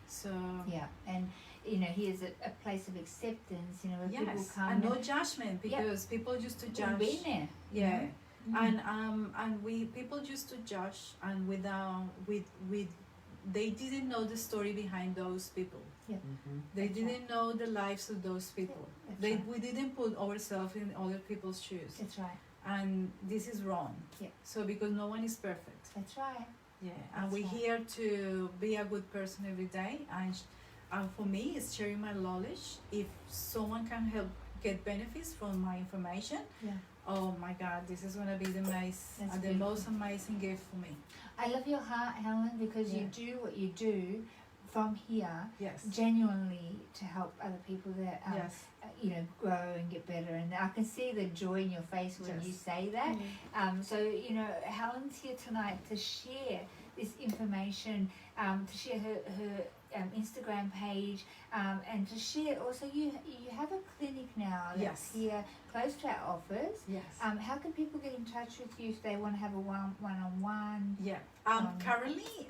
So Yeah, and you know, here's a place of acceptance, you know, where people yes, come and no judgment because people used to we've judge. been there. you Yeah. know. Mhm. And we people used to judge and without with they didn't know the story behind those people. Mhm. They That's right. didn't know the lives of those people. That's They right. we didn't put ourselves in other people's shoes. That's right. And this is wrong. Yeah. So because no one is perfect. That's right. Yeah. That's And we're right. here to be a good person every day and for me it's sharing my knowledge. If someone can help get benefits from my information, Yeah. oh my God, this is gonna be the That's the beautiful. most amazing gift for me. I love your heart, Helen, because you Yeah. do what you do from here Yes. genuinely to help other people that Yes. you know, grow and get better. And I can see the joy in your face when Yes. you say that. So you know, Helen's here tonight to share this information, to share her Instagram page, and to share also you have a clinic now that's Yes. here close to our office. Yes. How can people get in touch with you if they want to have a one-on-one? Yeah. Currently,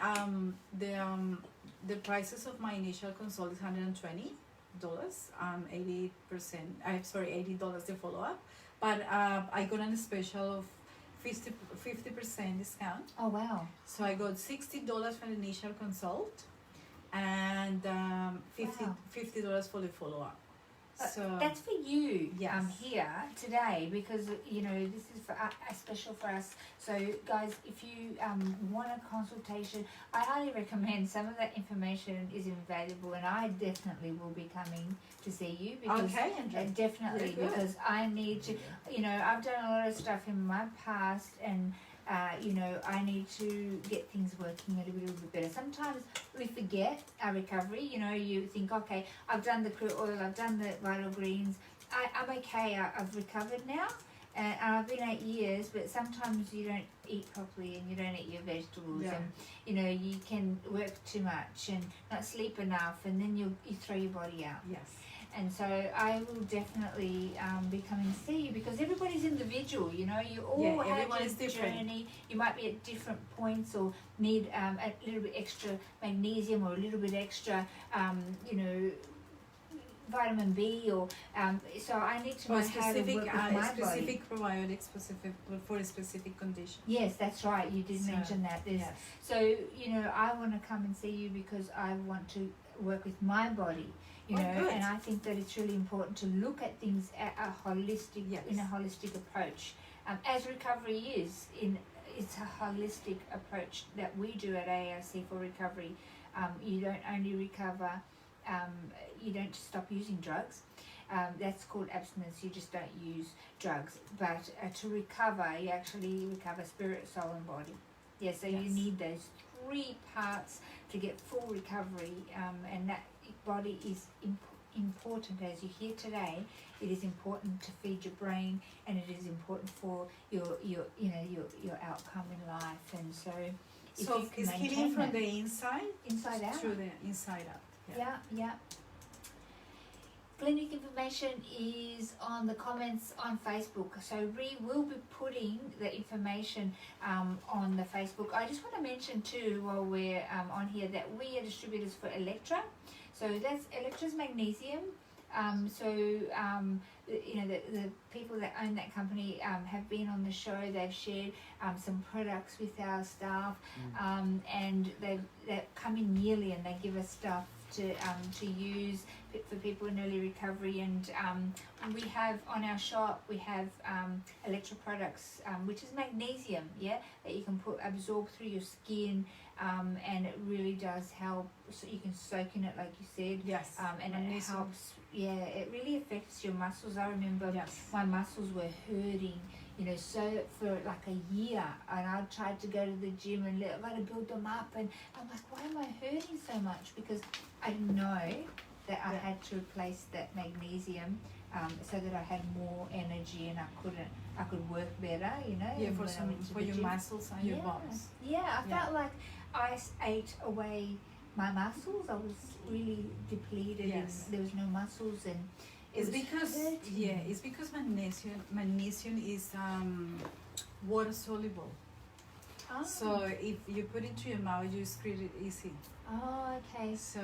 the prices of my initial consult is $120. $80 the follow up, but I got a special of 50% discount. Oh wow! So I got $60 for the initial consult, and $50 for the follow up. So That's for you Yes. here today, because you know this is for special for us. So guys, if you want a consultation, I highly recommend. Some of that information is invaluable, and I definitely will be coming to see you because okay, Andrea. definitely Very good. because I need to. You know, I've done a lot of stuff in my past, and you know, I need to get things working a little bit better. Sometimes we forget our recovery. You know, you think, okay, I've done the crude oil, I've done the vital greens, I'm okay, I've recovered now. And I've been 8 years, but sometimes you don't eat properly and you don't eat your vegetables, Yeah. and you know, you can work too much and not sleep enough, and then you throw your body out. Yes. And so I will definitely be coming to see you because everybody's individual, you know, you all have everyone your is different. journey. You might be at different points or need a little bit extra magnesium or a little bit extra, you know, vitamin B or so I need to Or know how to work with my body. specific probiotics specific for a specific condition. Yes, that's right. You did mention that. Yes. So, you know, I want to come and see you because I want to work with my body, you know, good. and I think that it's really important to look at things at a holistic, Yes. in a holistic approach, as recovery is. It's a holistic approach that we do at AARC for recovery. You don't only recover, you don't stop using drugs. That's called abstinence. You just don't use drugs. But to recover, you actually recover spirit, soul, and body. Yeah, so you Yes. need those 3 parts to get full recovery, and that body is important. As you hear today, it is important to feed your brain, and it is important for your outcome in life. And so, if So you can it's maintain healing from that, the inside inside out. through the inside out. Yeah. Clinic information is on the comments on Facebook. So we will be putting the information on the Facebook. I just want to mention too, while we're on here, that we are distributors for Electra. So that's Electra's magnesium. The people that own that company have been on the show. They've shared some products with our staff, and they come in yearly and they give us stuff to use for people in early recovery. And we have on our shop, we have Electra products, which is magnesium, that you can absorb through your skin, and it really does help. So you can soak in it, like you said. Yes. And Magnesium. it helps. Yeah, it really affects your muscles. I remember my muscles were hurting, so for like a year, and I tried to go to the gym and I got to build them up, and I'm like, why am I hurting so much? Because I know that I had to replace that magnesium, so that I had more energy and I could work better, Yeah, for your gym. muscles and your bones. Yeah, I felt like I ate away my muscles. I was really depleted, Yes. and there was no muscles, and It's because magnesium is water soluble. Oh. So if you put it to your mouth, you excrete it easy. Oh, okay. So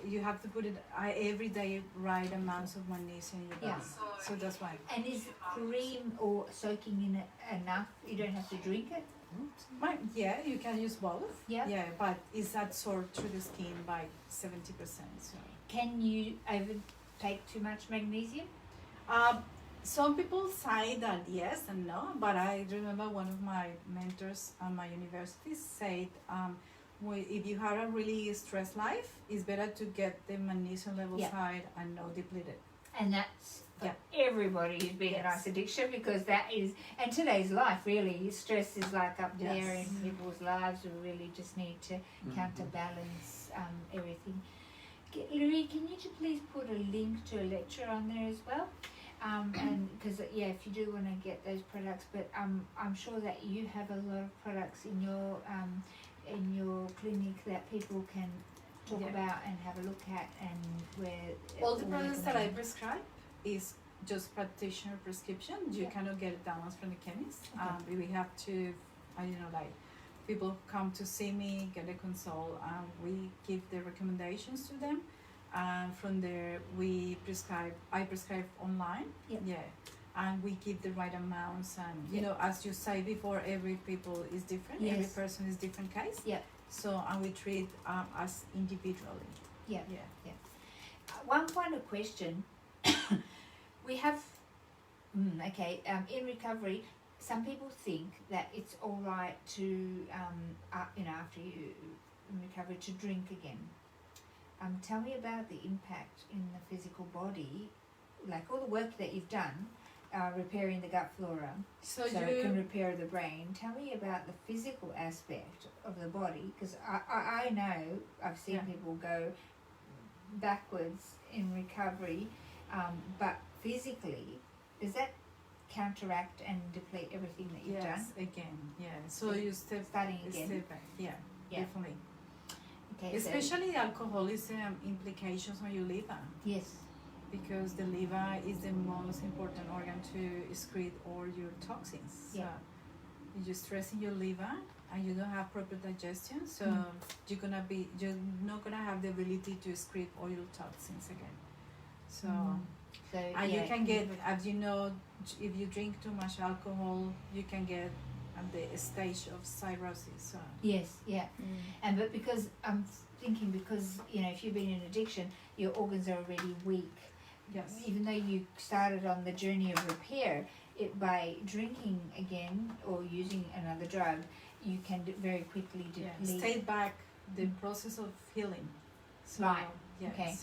you have to put it every day, right amounts of magnesium in your body. Yeah. So that's why. And is cream or soaking in it enough? You don't have to drink it? Yeah, you can use both. Yeah. Yeah, but it's absorbed through the skin by 70%. So. Can you take too much magnesium? Some people say that yes and no, but I remember one of my mentors at my university said, if you have a really stressed life, it's better to get the magnesium levels high and not depleted. And that's everybody who's been in ice addiction, because that is, and today's life really, stress is like up there in people's lives. We really just need to counterbalance everything. Louis, can you please put a link to a lecture on there as well? And because if you do want to get those products, but I'm sure that you have a lot of products in your clinic that people can talk about and have a look at, and where all the products that I prescribe is just practitioner prescription. You cannot get it down from the chemist. We have to, people come to see me, get a consult, and we give the recommendations to them. And from there, I prescribe online. And we give the right amounts. And, as you say before, every people is different. Every person is different case. So, and we treat us individually. One final question. We have, in recovery, some people think that it's all right to, after you in recovery, to drink again. Tell me about the impact in the physical body, like all the work that you've done, repairing the gut flora, so it can repair the brain. Tell me about the physical aspect of the body, because I know I've seen people go backwards in recovery, but physically, does that counteract and deplete everything that you've done? Yes, again, So you starting again. Step back. Definitely. Okay, especially alcoholism implications on your liver. Yes. Because the liver is the most important organ to excrete all your toxins. So you're stressing your liver and you don't have proper digestion, so you're not gonna have the ability to excrete all your toxins again. So, So and you can get, as you know, if you drink too much alcohol, you can get at the stage of cirrhosis. So. Yes, yeah. And but because I'm thinking, because if you've been in addiction, your organs are already weak. Yes. Even though you started on the journey of repair, by drinking again or using another drug, you can very quickly leave. Stay back the process of healing. So, Right. Yeah, Okay.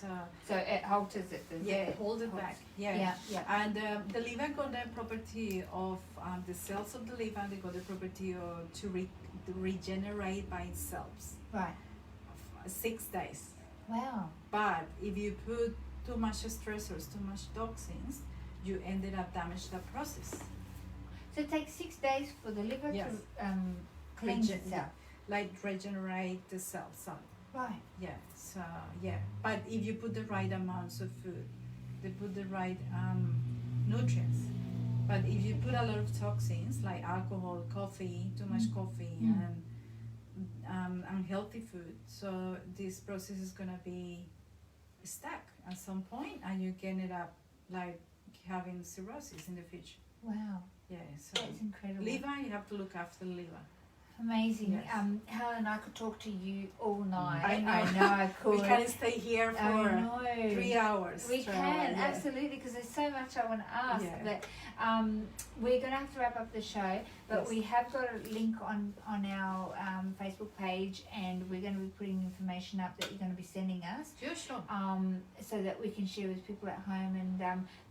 So it alters it. hold it back. Yeah. Yeah. And the liver got the property of the cells of the liver. They got the property to regenerate by itself. Right. 6 days. Wow. But if you put too much stressors, too much toxins, you ended up damage the process. So it takes 6 days for the liver Yes. to cleanse itself. Like regenerate the cells. Right. Yeah. So but if you put the right amounts of food, they put the right nutrients. But if you put a lot of toxins like alcohol, coffee, too much coffee, and unhealthy food, so this process is gonna be stuck at some point, and you can end up like having cirrhosis in the future. Wow. Yeah. So That's incredible. liver, you have to look after the liver. Amazing. Yes. Helen, I could talk to you all night. I know. I could. We can stay here I for know. 3 hours. We straight can, away, yeah. absolutely, because there's so much I want to ask. Yeah. But we're going to have to wrap up the show. But Yes. we have got a link on our Facebook page, and we're going to be putting information up that you're going to be sending us. Sure. So that we can share with people at home. And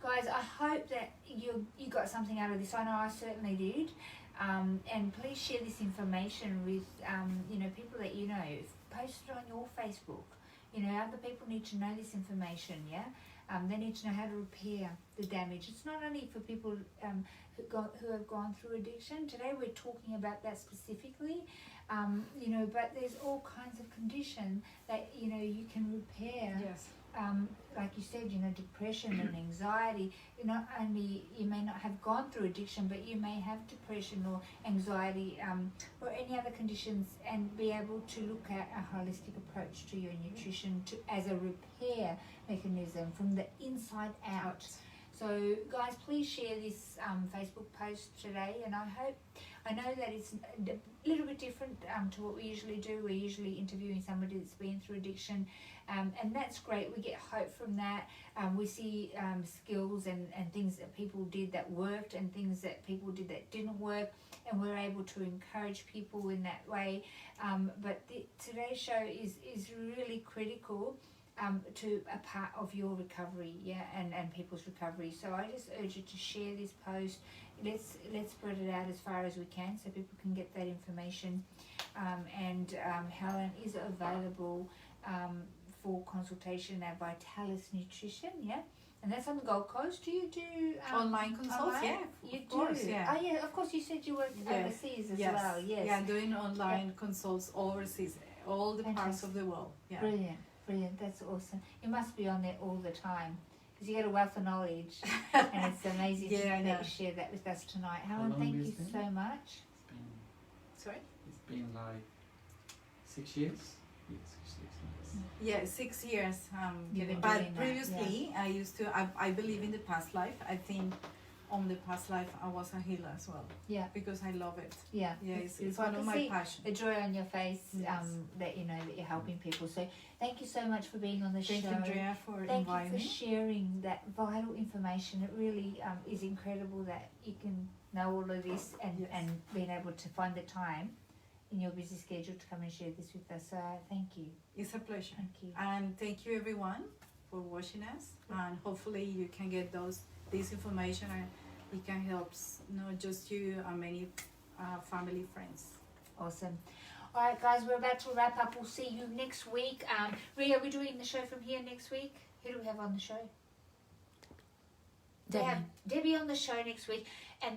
guys, I hope that you got something out of this. I know I certainly did. And please share this information with people that you know. Post it on your Facebook. Other people need to know this information. Yeah, they need to know how to repair the damage. It's not only for people who have gone through addiction. Today we're talking about that specifically. But there's all kinds of conditions that you can repair. Yes. Like you said, depression and anxiety. Not only you may not have gone through addiction, but you may have depression or anxiety or any other conditions, and be able to look at a holistic approach to your nutrition as a repair mechanism from the inside out. So, guys, please share this Facebook post today, and I know that it's a little bit different to what we usually do. We're usually interviewing somebody that's been through addiction, and that's great. We get hope from that. We see skills and things that people did that worked, and things that people did that didn't work, and we're able to encourage people in that way. But today's show is really critical to a part of your recovery, and people's recovery. So I just urge you to share this post. Let's spread it out as far as we can, so people can get that information. And Helen is available for consultation at Vitalis Nutrition, and that's on the Gold Coast. Do you do Online consults? online? Yeah, You of course, do. yeah. Oh yeah, of course. You said you worked overseas as well. Yes. Yeah, doing online consults overseas, all the parts of the world. Yeah. Brilliant. That's awesome. You must be on there all the time, because you get a wealth of knowledge, and it's amazing to know that you share that with us tonight. Helen, thank you so much. Sorry? It's been like 6 years. Yeah, 6 years. You've been doing but that, previously, I used to. I believe in the past life. I think on the past life I was a healer as well. Yeah. Because I love it. Yeah. Yeah, it's beautiful. one I of can my see passions. the joy on your face, Yes. that you know that you're helping people. So thank you so much for being on the Thank show. you, Andrea, for Thank inviting you for me. sharing that vital information. It really is incredible that you can know all of this and being able to find the time in your busy schedule to come and share this with us. So thank you. It's a pleasure. Thank you. And thank you everyone for watching us. And hopefully you can get this information, and it can help not just you and many family, friends. Awesome. All right, guys, we're about to wrap up. We'll see you next week. Rhea, are we doing the show from here next week? Who do we have on the show? They have Debbie on the show next week, and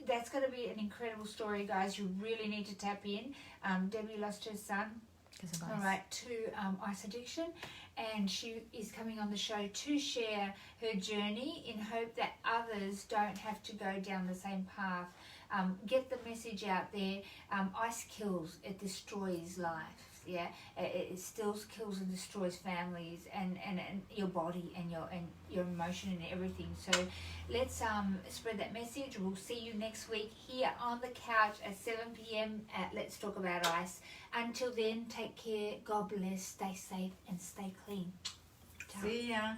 that's going to be an incredible story, guys. You really need to tap in. Debbie lost her son, to ice addiction, and she is coming on the show to share her journey in hope that others don't have to go down the same path. Get the message out there. Ice kills, it destroys life. Yeah, it still kills and destroys families and your body and your emotion and everything. So let's spread that message. We'll see you next week here on the couch at 7 p.m. at Let's Talk About Ice. Until then, take care. God bless. Stay safe and stay clean. Ciao. See ya.